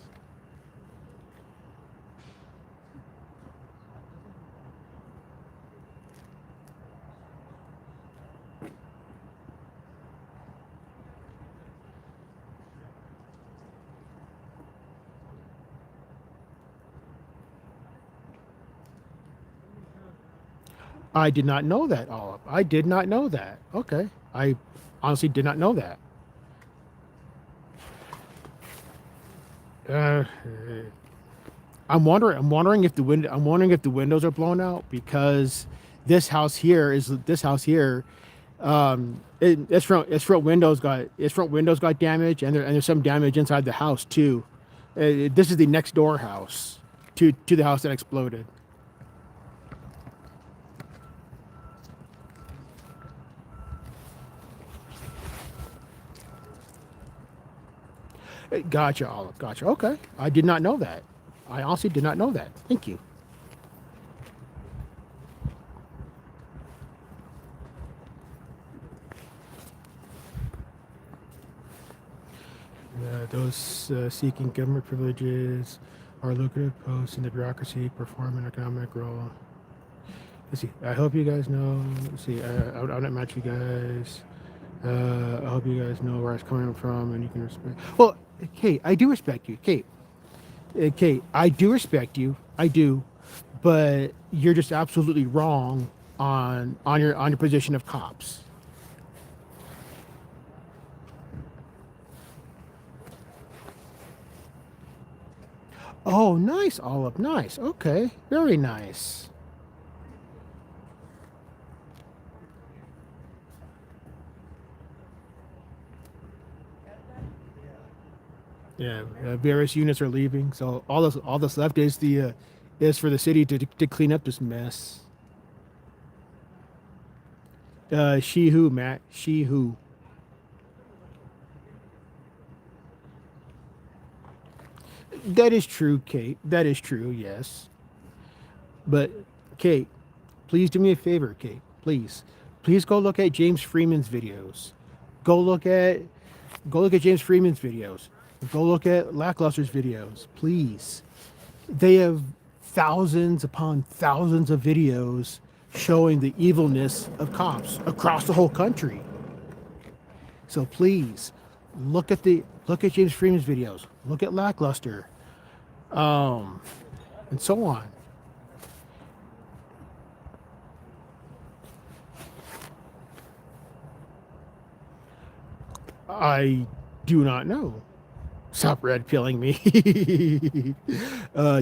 I did not know that, Olive. I did not know that. Okay. I honestly did not know that. Uh, I'm wondering if the windows are blown out because this house here. Its front windows got damaged, and there's some damage inside the house too. This is the next door house to the house that exploded. Gotcha, Olive. Gotcha. Okay. I did not know that. I honestly did not know that. Thank you. Those seeking government privileges are lucrative posts in the bureaucracy, perform an economic role. Let's see. I hope you guys know. Let's see. I'll not match you guys. I hope you guys know where I was coming from and you can respect. Well, Kate, I do respect you. Kate, I do respect you. I do, but you're just absolutely wrong on your position of cops. Oh, nice, Olive. Nice. Okay, very nice. Yeah, various units are leaving, so all that's left is the is for the city to clean up this mess. She who, Matt? She who? That is true, Kate. That is true. Yes, but Kate, please do me a favor, Kate. Please go look at James Freeman's videos. Go look at James Freeman's videos. Go look at Lackluster's videos, please. They have thousands upon thousands of videos showing the evilness of cops across the whole country. So please look at James Freeman's videos. Look at Lackluster, and so on. I do not know. Stop red pilling me.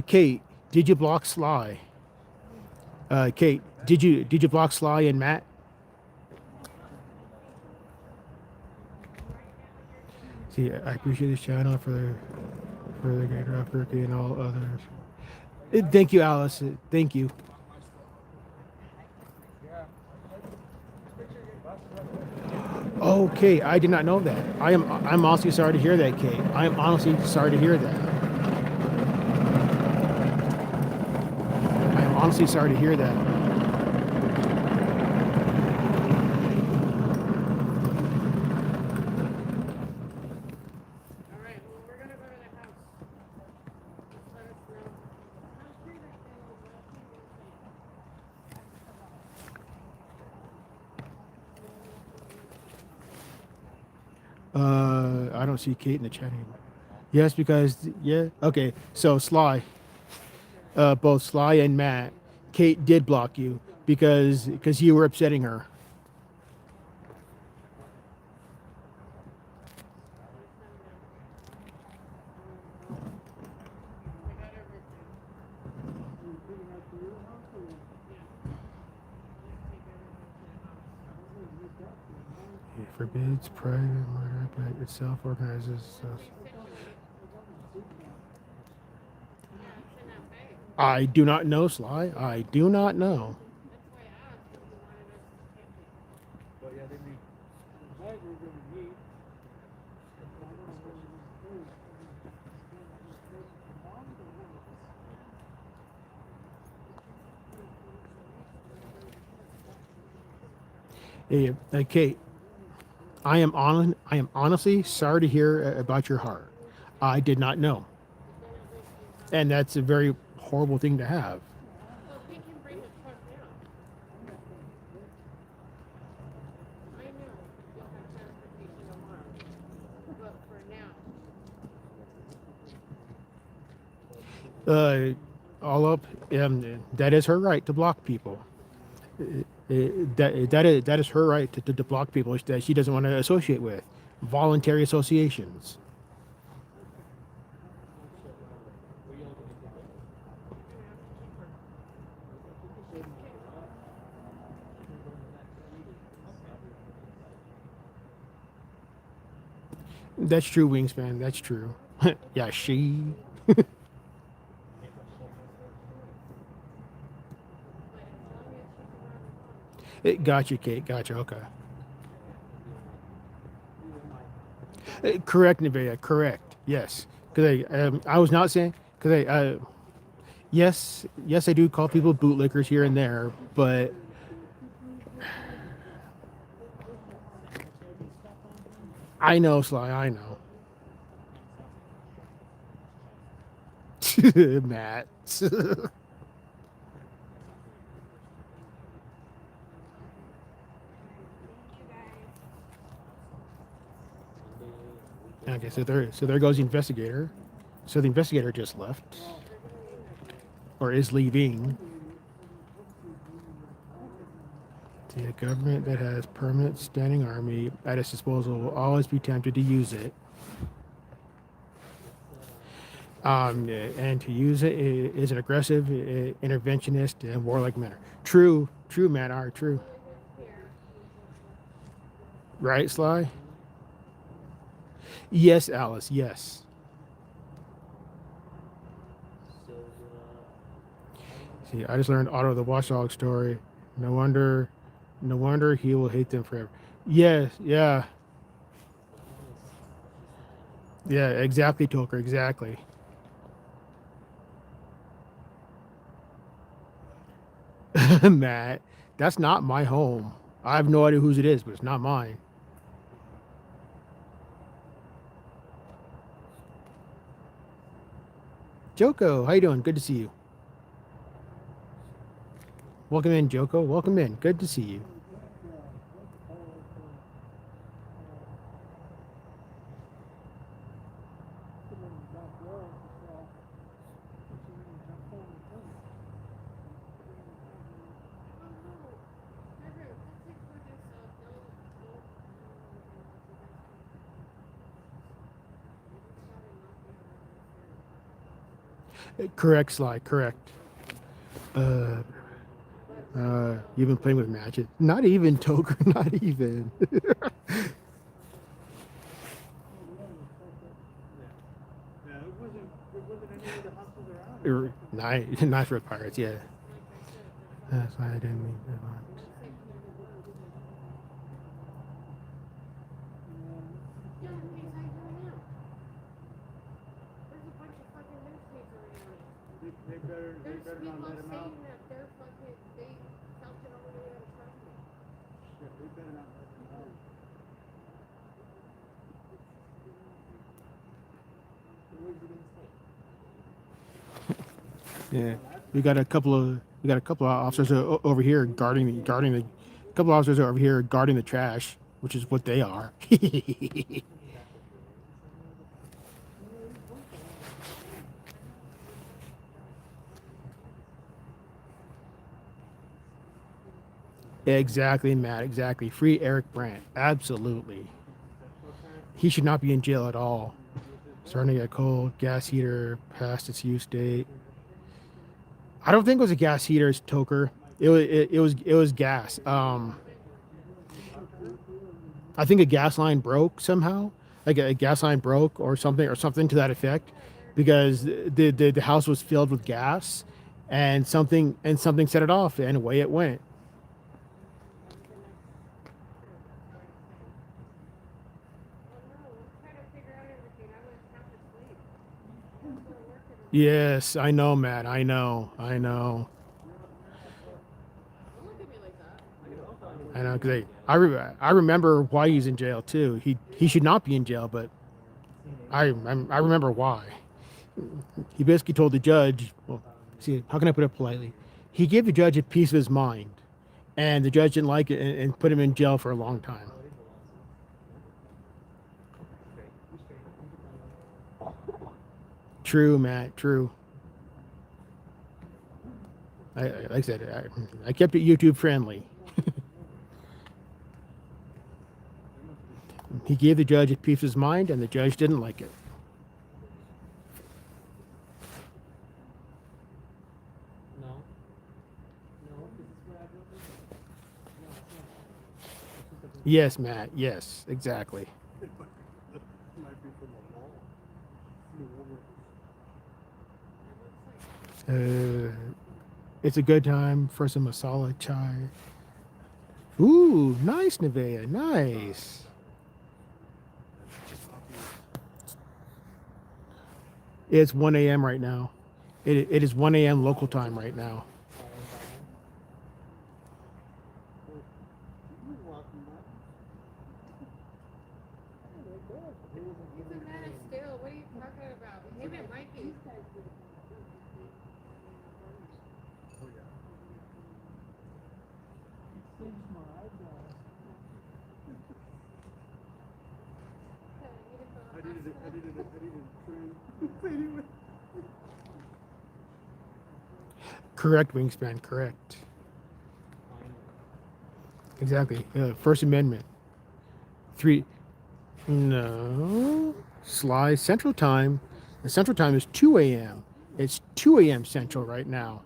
Kate, did you block Sly? Kate, did you block Sly and Matt? See, I appreciate this channel for the great rock rookie and all others. Thank you, Alice. Thank you. Okay, I did not know that. I'm honestly sorry to hear that, Kate. I am honestly sorry to hear that. I am honestly sorry to hear that. All right, well, we're gonna go to the house. Just let us know. I don't see Kate in the chat anymore. Yes, because yeah. Okay, so Sly, both Sly and Matt, Kate did block you because you were upsetting her. It forbids private murder, but itself organizes. I do not know, Sly. I do not know. Hey, Kate, I am honestly sorry to hear about your heart. I did not know, and that's a very horrible thing to have. Well, we can bring the truck down. I know we'll have transportation tomorrow, but for now. All up, that is her right to block people. That is her right to block people that she doesn't want to associate with. Voluntary associations. That's true, Wingspan. That's true. Yeah, she. Gotcha, Kate. Gotcha. Okay. Correct, Nevaeh. Correct. Yes. Because I was not saying because yes, I do call people bootlickers here and there, but I know, Sly. I know. Matt. Okay, so there goes the investigator. So the investigator just left, or is leaving. The government that has permanent standing army at its disposal will always be tempted to use it. And to use it is an aggressive, interventionist, and warlike manner. True, Matt R. True. Right, Sly? Yes, Alice. Yes. See, I just learned Otto the Watchdog story. No wonder he will hate them forever. Yes, yeah. Yeah, exactly, Toker, exactly. Matt, that's not my home. I have no idea whose it is, but it's not mine. Joko, how you doing? Good to see you. Welcome in, Joko. Welcome in. Good to see you. Correct, Sly. Correct. You've been playing with matches. Not even Toker. Not even. Nice, nice Red Pirates. Yeah. That's why I didn't mean that one. Yeah, we got a couple of officers over here guarding the couple of officers over here guarding the trash, which is what they are. Exactly, Matt. Exactly. Free Eric Brandt. Absolutely. He should not be in jail at all. Starting to get cold. Gas heater past its use date. I don't think it was a gas heater, Toker. It was gas. I think a gas line broke somehow. Like a gas line broke or something to that effect, because the house was filled with gas, and something set it off, and away it went. Yes, I know, Matt. I know. I know. I know, because I remember why he's in jail too. He should not be in jail, but I remember why. He basically told the judge, well, see, how can I put it politely? He gave the judge a piece of his mind, and the judge didn't like it, and put him in jail for a long time. True, Matt. True. Like I said, I kept it YouTube friendly. He gave the judge a piece of his mind, and the judge didn't like it. Yes, Matt. Yes, exactly. It's a good time for some masala chai. Ooh, nice, Nevaeh. Nice. It's 1 a.m. right now. It is 1 a.m. local time right now. What are you talking about? Him and Mikey. Correct, Wingspan. Correct. Exactly. First Amendment. 3. No. Sly Central Time. The Central Time is 2 a.m. It's 2 a.m. Central right now.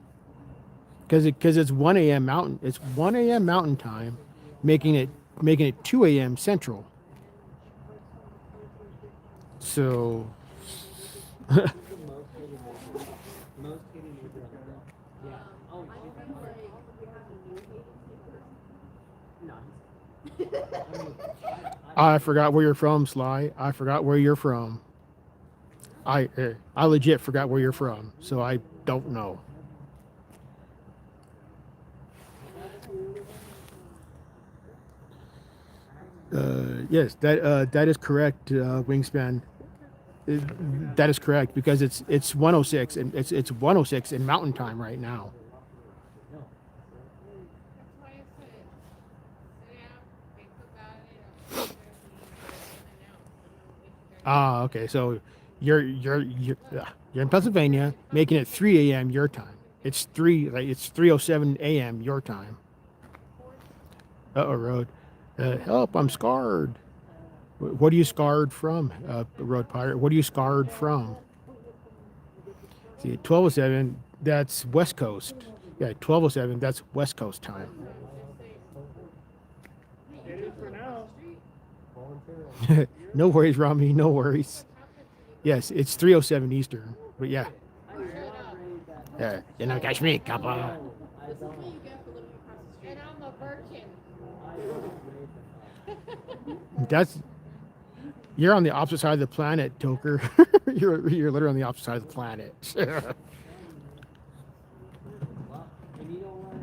Because it's 1 a.m. Mountain. It's 1 a.m. Mountain Time, making it 2 a.m. Central. So. I forgot where you're from, Sly. I forgot where you're from. I legit forgot where you're from, so I don't know. Yes, that is correct, Wingspan. That is correct, because it's 106 and it's 106 in Mountain Time right now. Ah, okay. So you're in Pennsylvania, making it 3 a.m. your time. It's 3:07 a.m. your time. Uh-oh, Road. Help! I'm scarred. What are you scarred from, Road Pirate? What are you scarred from? See, 12:07. That's West Coast. Yeah, 12:07. That's West Coast time. It is for now. No worries, Rami. No worries. Yes, it's 3:07 Eastern. But yeah. Yeah, you know, catch me, kappa. And I'm a virgin. That's you're on the opposite side of the planet, Toker. you're literally on the opposite side of the planet. And you know what?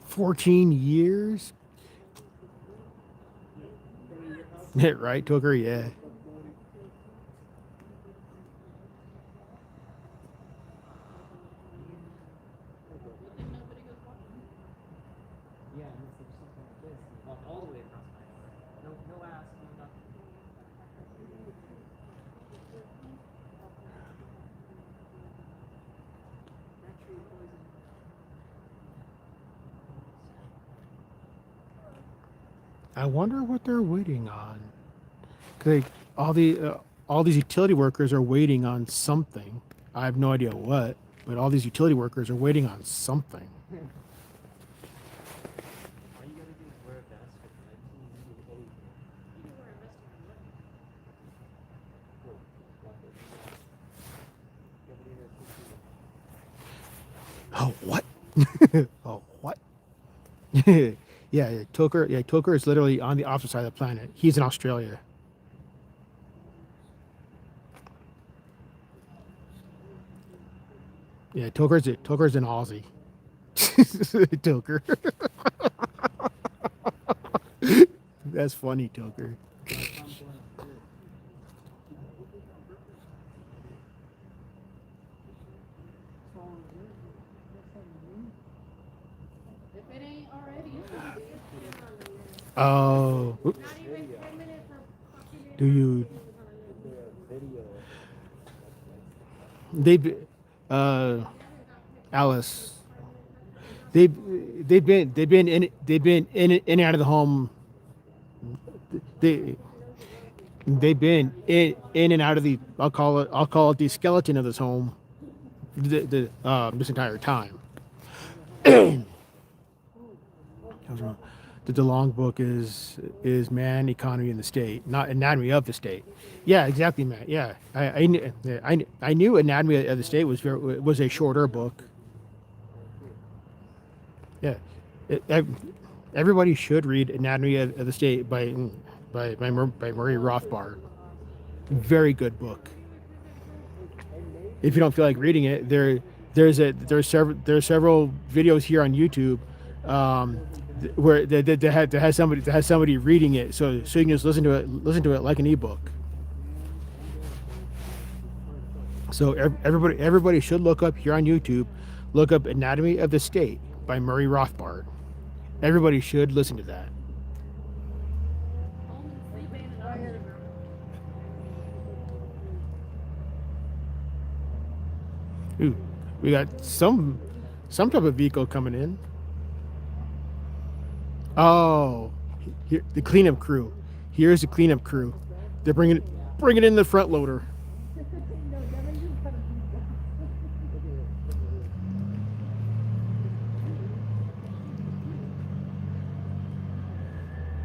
14 years? Right, Toker? Yeah. Yeah, and if there's something like this, you walk all the way across my yard. No ass, no nothing. I wonder what they're waiting on. 'Cause, like, all these utility workers are waiting on something. I have no idea what, but all these utility workers are waiting on something. All you gotta do is wear a vest with 1988. Oh, what? Oh, what? Yeah, Toker. Yeah, Toker is literally on the opposite side of the planet. He's in Australia. Yeah, Toker's in Aussie. Toker. That's funny, Toker. If it ain't already, Oh, not even 10 minutes of fucking do you? Alice. They've been in and out of the home. They've been in and out of the. I'll call it the skeleton of this home. This entire time. The DeLong book is Man, Economy, and the State, not Anatomy of the State. Yeah, exactly, Matt. Yeah, I knew Anatomy of the State was a shorter book. Yeah, everybody should read Anatomy of the State by Murray Rothbard. Very good book. If you don't feel like reading it, there's several videos here on YouTube. Where that has somebody reading it, so you can just listen to it like an ebook. So everybody should look up here on YouTube, look up Anatomy of the State by Murray Rothbard. Everybody should listen to that. Ooh, we got some type of vehicle coming in. Oh, here, the cleanup crew. Here's the cleanup crew. They're bringing in the front loader.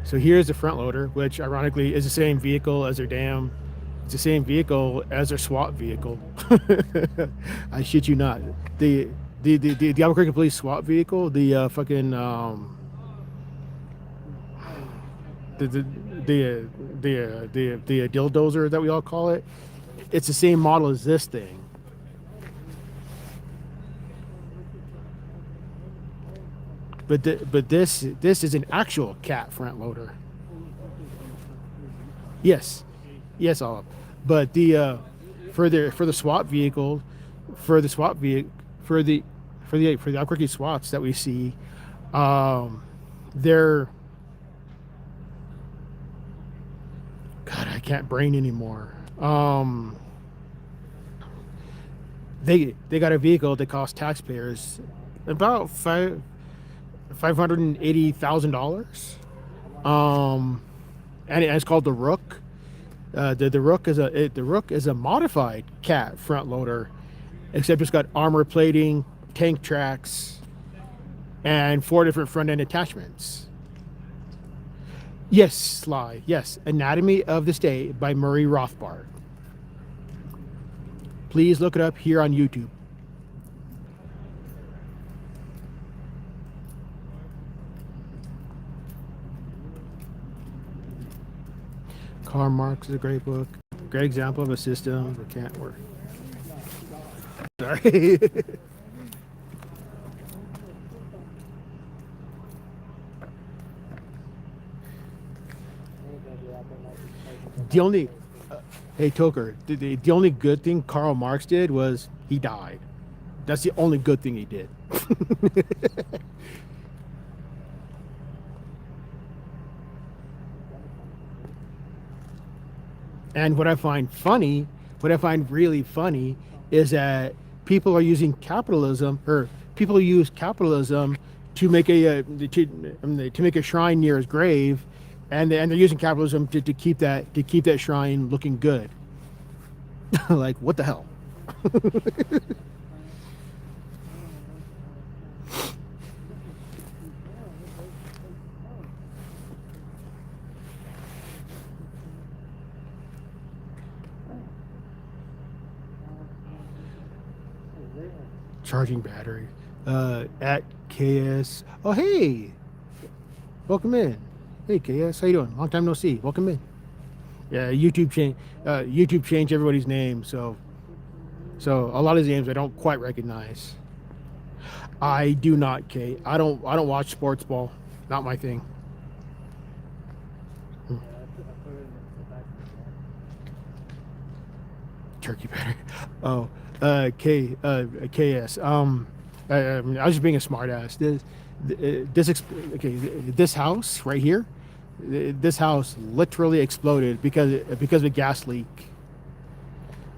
So here's the front loader, which ironically is the same vehicle as their dam. It's the same vehicle as their SWAT vehicle. I shit you not. The Albuquerque Police SWAT vehicle, the fucking the dildozer that we all call it, it's the same model as this thing. But this is an actual cat front loader. Yes, all. But the for the SWAT vehicle, for the Albuquerque SWATs that we see, they're God, I can't brain anymore. They got a vehicle that cost taxpayers about $580,000. And it's called the Rook. The Rook is a modified Cat front loader, except it's got armor plating, tank tracks, and 4 different front end attachments. Yes, Sly. Yes, Anatomy of the State by Murray Rothbard. Please look it up here on YouTube. Karl Marx is a great book. Great example of a system that can't work. Sorry. The only, hey Toker, the only good thing Karl Marx did was he died. That's the only good thing he did. And what I find really funny, is that people are using capitalism, or people use capitalism to make to make a shrine near his grave, and they're using capitalism to keep that shrine looking good. Like, what the hell? Charging battery at KS. Oh, hey, welcome in. Hey KS, how you doing? Long time no see. Welcome in. Yeah, YouTube changed everybody's name, so a lot of these names I don't quite recognize. I do not, Kay. I don't watch sports ball. Not my thing. Turkey battery. Oh, KS. I was just being a smartass. This house right here, this house literally exploded because of a gas leak.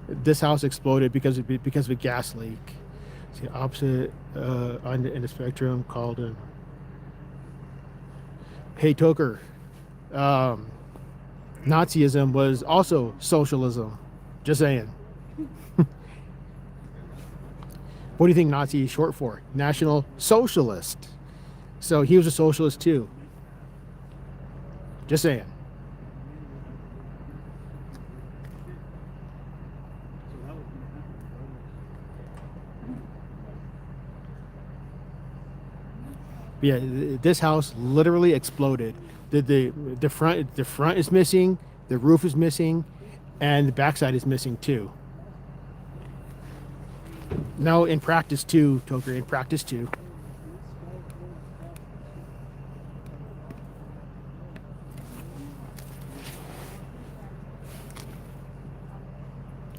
This house exploded because of a gas leak. It's the opposite in the spectrum called a. Hey Toker, Nazism was also socialism. Just saying. What do you think Nazi is short for? National Socialist. So he was a socialist too. Just saying. But yeah, this house literally exploded. The front is missing, the roof is missing, and the backside is missing too. No, in practice too, Toker. In practice too.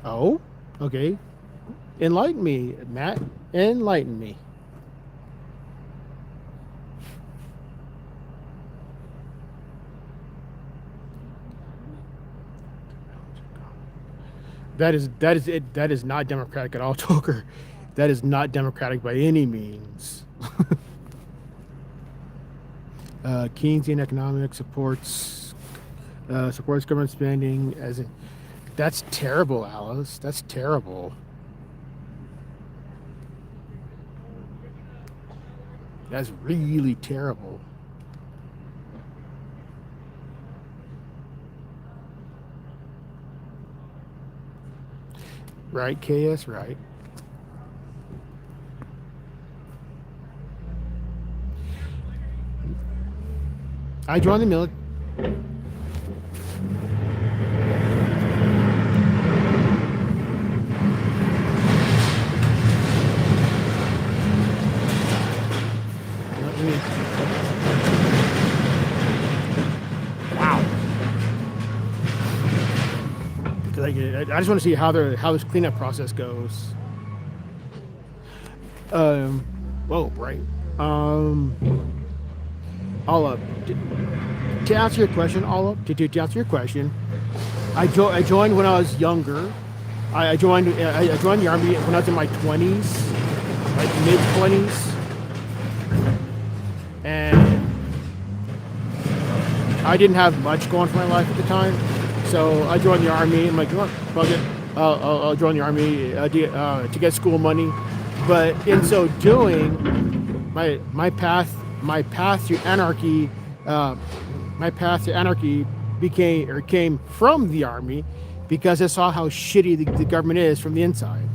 Oh, okay. Enlighten me, Matt. Enlighten me. That is not democratic at all, Toker. That is not democratic by any means. Keynesian economics supports government spending as in. That's terrible, Alice. That's terrible. That's really terrible. Right, KS, right. I joined the military. Wow. I just want to see how this cleanup process goes. Whoa, right. I'll to answer your question, Olive, to answer your question, I joined when I was younger. I joined the army when I was in my 20s, like mid 20s, and I didn't have much going for my life at the time, so I joined the army. I'm like, oh, fuck it, I'll join the army to get school money. But in so doing, my path to anarchy, came from the army, because I saw how shitty the government is from the inside.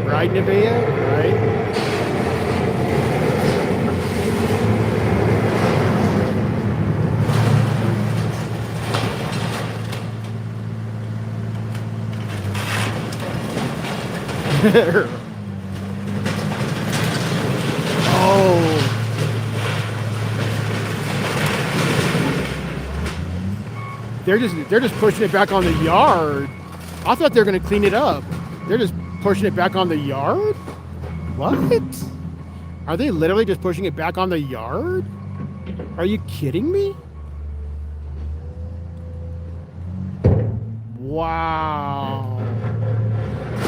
Right, Nevaeh? Right? Oh. They're just pushing it back on the yard. I thought they were gonna clean it up. They're just pushing it back on the yard? What? Are they literally just pushing it back on the yard? Are you kidding me? Wow.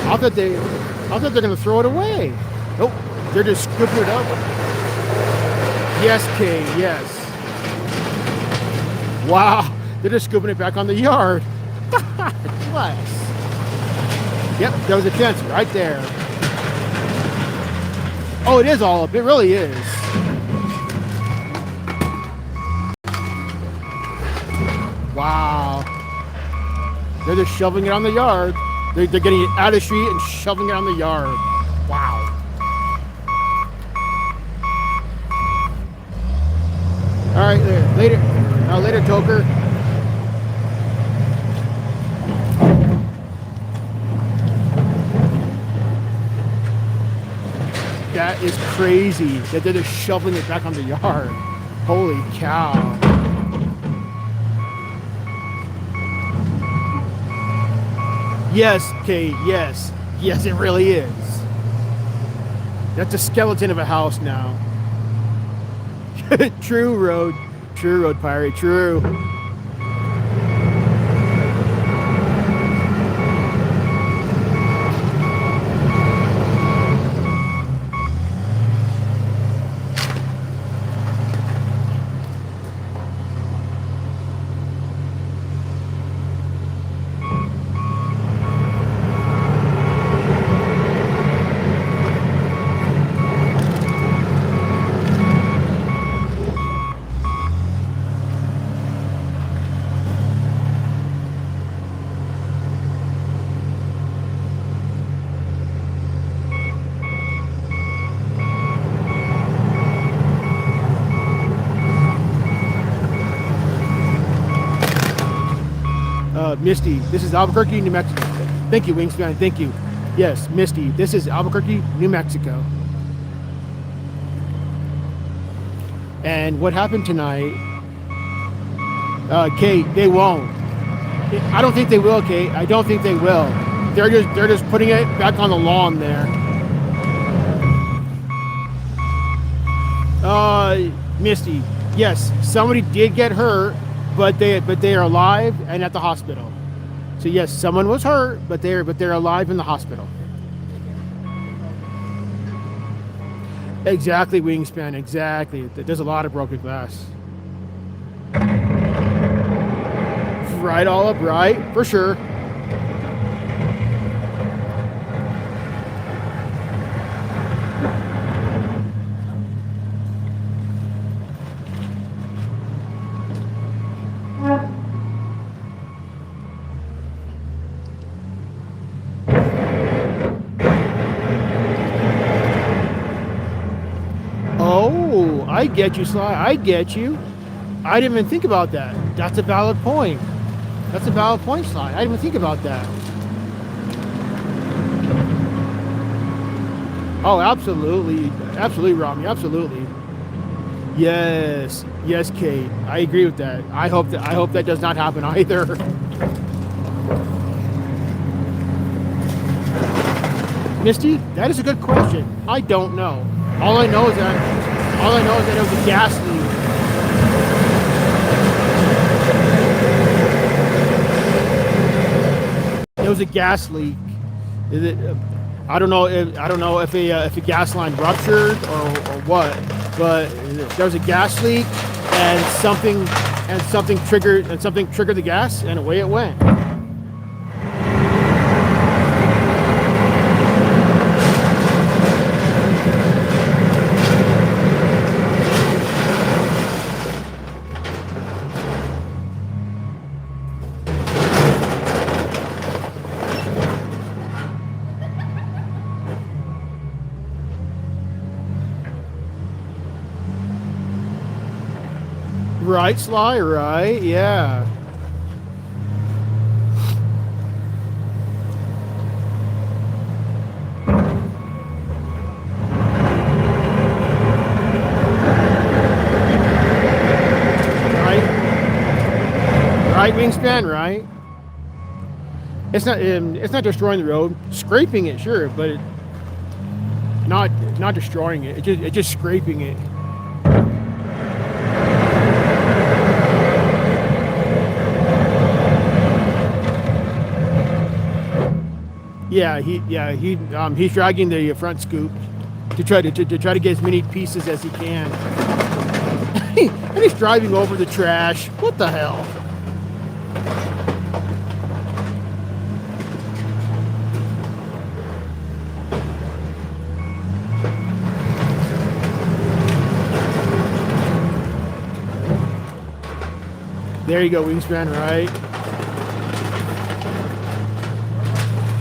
I thought they're gonna throw it away. Nope. They're just scooping it up. Yes, Kay, yes. Wow. They're just scooping it back on the yard. Bless. Yep, there was a fence right there. Oh, it is all up. It really is. Wow. They're just shoveling it on the yard. They're getting it out of the street and shoveling it on the yard. Wow. All right, later. Later, Toker. That is crazy that they're just shoveling it back on the yard. Holy cow. Yes, Kate, yes. Yes, it really is. That's a skeleton of a house now. True, Road Pirate, true. Misty, this is Albuquerque, New Mexico. Thank you, Wingspan, thank you. Yes, Misty, this is Albuquerque, New Mexico. And what happened tonight, Kate, they won't. I don't think they will, Kate. I don't think they will. They're just putting it back on the lawn there. Misty, yes, somebody did get hurt, but they are alive and at the hospital. So yes, someone was hurt, but they're alive in the hospital. Exactly, Wingspan, exactly. There's a lot of broken glass. Right, all up, right? For sure. Oh, I get you, Sly. I get you. I didn't even think about that. That's a valid point. That's a valid point, Sly. I didn't even think about that. Oh, absolutely. Absolutely, Rami. Absolutely. Yes. Yes, Kate. I agree with that. I hope that does not happen either. Misty, that is a good question. I don't know. All I know is that it was a gas leak. It was a gas leak. Is it? I don't know if a gas line ruptured or what, but there was a gas leak and something triggered the gas and away it went. Right, Sly, right, yeah. Right, Wingspan, right? It's not destroying the road, scraping it, sure, but not destroying it. It's just scraping it. Yeah, he's dragging the front scoop to try to get as many pieces as he can. And he's driving over the trash. What the hell? There you go, Wingspan, right?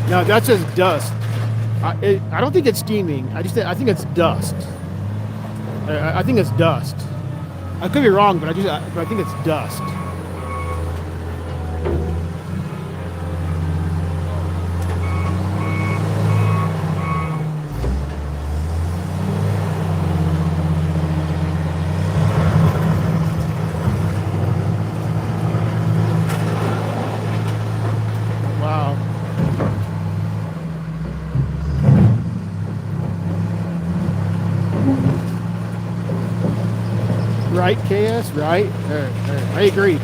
No, that's just dust. I don't think it's steaming. I think it's dust. I think it's dust. I could be wrong, but I think it's dust. Right, KS, right? I agree.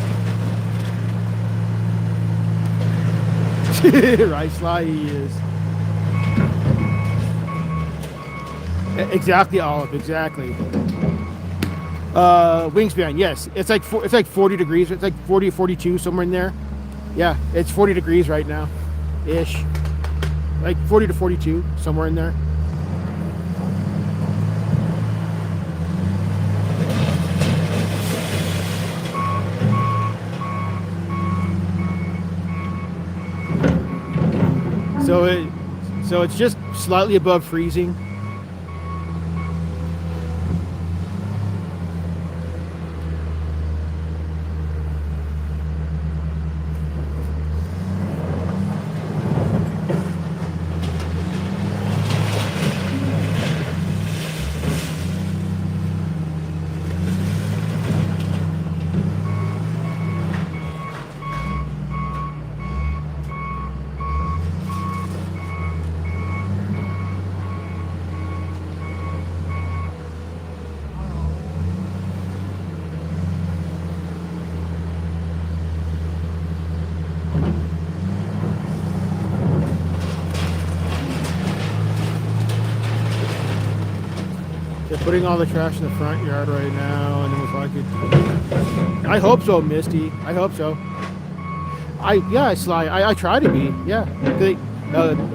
Right, Sly, he is. Exactly, Olive, exactly. Wingspan, yes. It's like 40 degrees. It's like 40 or 42, somewhere in there. Yeah, it's 40 degrees right now. Ish. Like 40 to 42, somewhere in there. So it's just slightly above freezing. They're putting all the trash in the front yard right now, and if I could, I hope so, Misty. I hope so. Sly. I try to be. Yeah,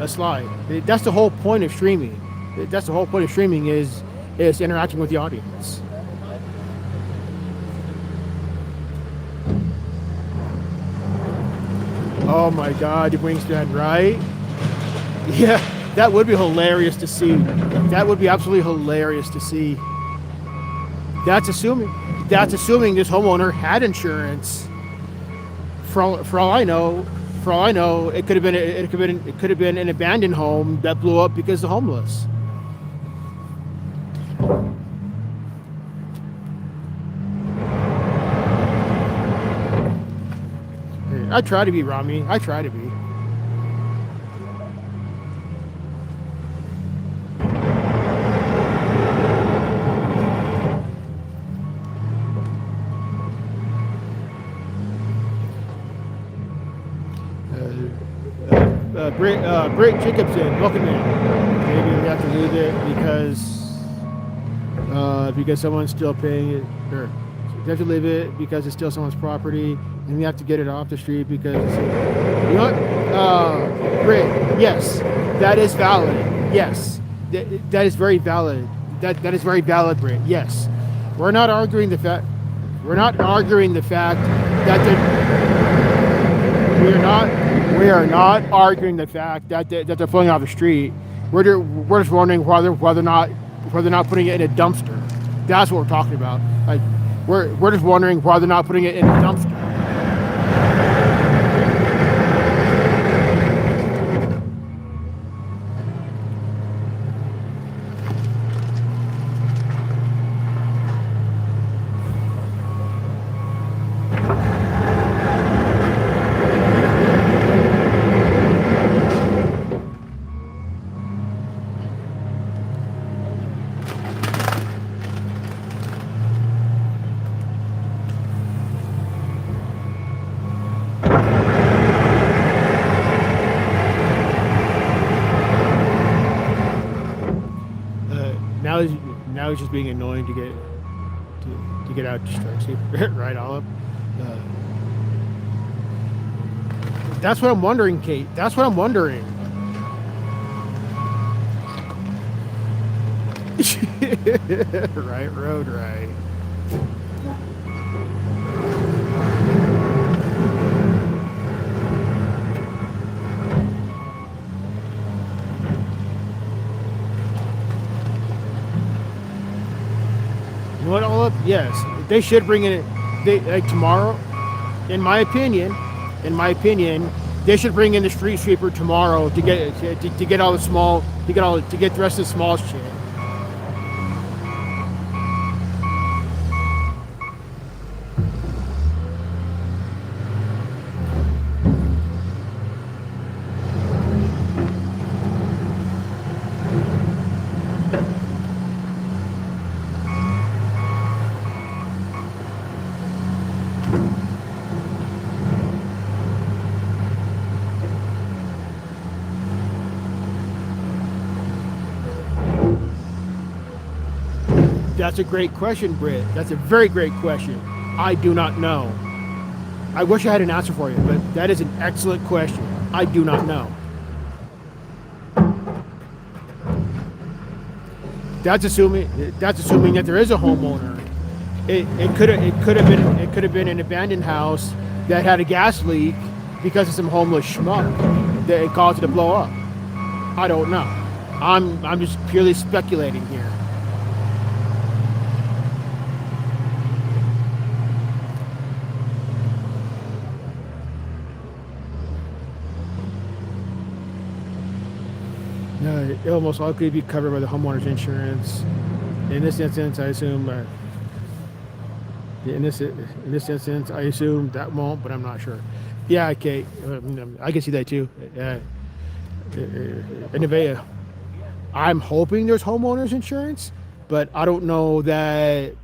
Sly. That's the whole point of streaming. That's the whole point of streaming is interacting with the audience. Oh my God, Wingspan, right? Yeah. That would be hilarious to see. That would be absolutely hilarious to see. That's assuming this homeowner had insurance. For all I know, it could have been an abandoned home that blew up because of homeless. I try to be, Rami. I try to be. Britt Jacobson, welcome in. Maybe we have to leave it because someone's still paying it. Or we have to leave it because it's still someone's property, and we have to get it off the street because it's, you know what? Britt, yes, that is valid. Yes, that is very valid. That is very valid, Britt. Yes, we're not arguing the fact. We're not arguing the fact that we are not arguing the fact that they're flowing off the street. We're just wondering whether or not putting it in a dumpster. That's what we're talking about. Like we're just wondering why they're not putting it in a dumpster. Now he's just being annoying to get out distracted, right, Olive? That's what I'm wondering, Kate. That's what I'm wondering. Right road, right. You know what, Olive? Yes, they should bring in tomorrow. In my opinion, they should bring in the street sweeper tomorrow to get all the small to get the rest of the small shit. That's a great question, Britt. That's a very great question. I do not know. I wish I had an answer for you, but that is an excellent question. I do not know. That's assuming that there is a homeowner. It could have been an abandoned house that had a gas leak because of some homeless schmuck that it caused it to blow up. I don't know. I'm just purely speculating here. It will most likely be covered by the homeowner's insurance. In this instance, I assume. In this instance, I assume that won't, but I'm not sure. Yeah, Kate, I can see that too. Nevea, I'm hoping there's homeowner's insurance, but I don't know that.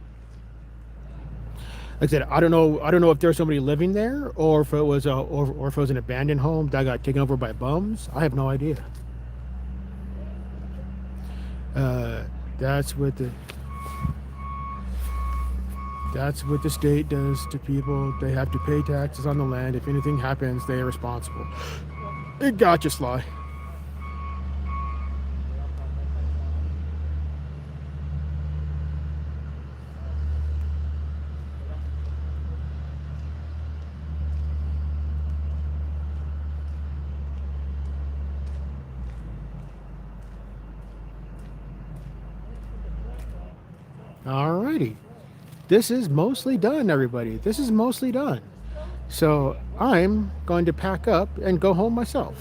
Like I said, I don't know if there's somebody living there, or if it was an abandoned home that got taken over by bums. I have no idea. That's what the state does to people. They have to pay taxes on the land. If anything happens, they are responsible. It gotcha, Sly. Alrighty. This is mostly done, everybody. This is mostly done. So I'm going to pack up and go home myself.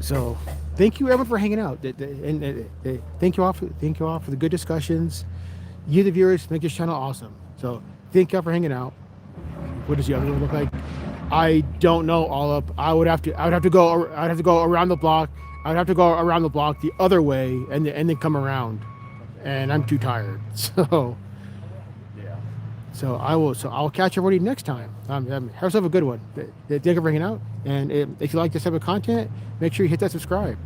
So thank you everyone for hanging out. And thank you all for the good discussions. You the viewers make this channel awesome. So thank you all for hanging out. What does the other one look like? I don't know, all up. I would have to go around the block. I would have to go around the block the other way and then come around. And I'm too tired. So So I'll catch everybody next time. Have yourself a good one. Thank you for hanging out. And if you like this type of content, make sure you hit that subscribe.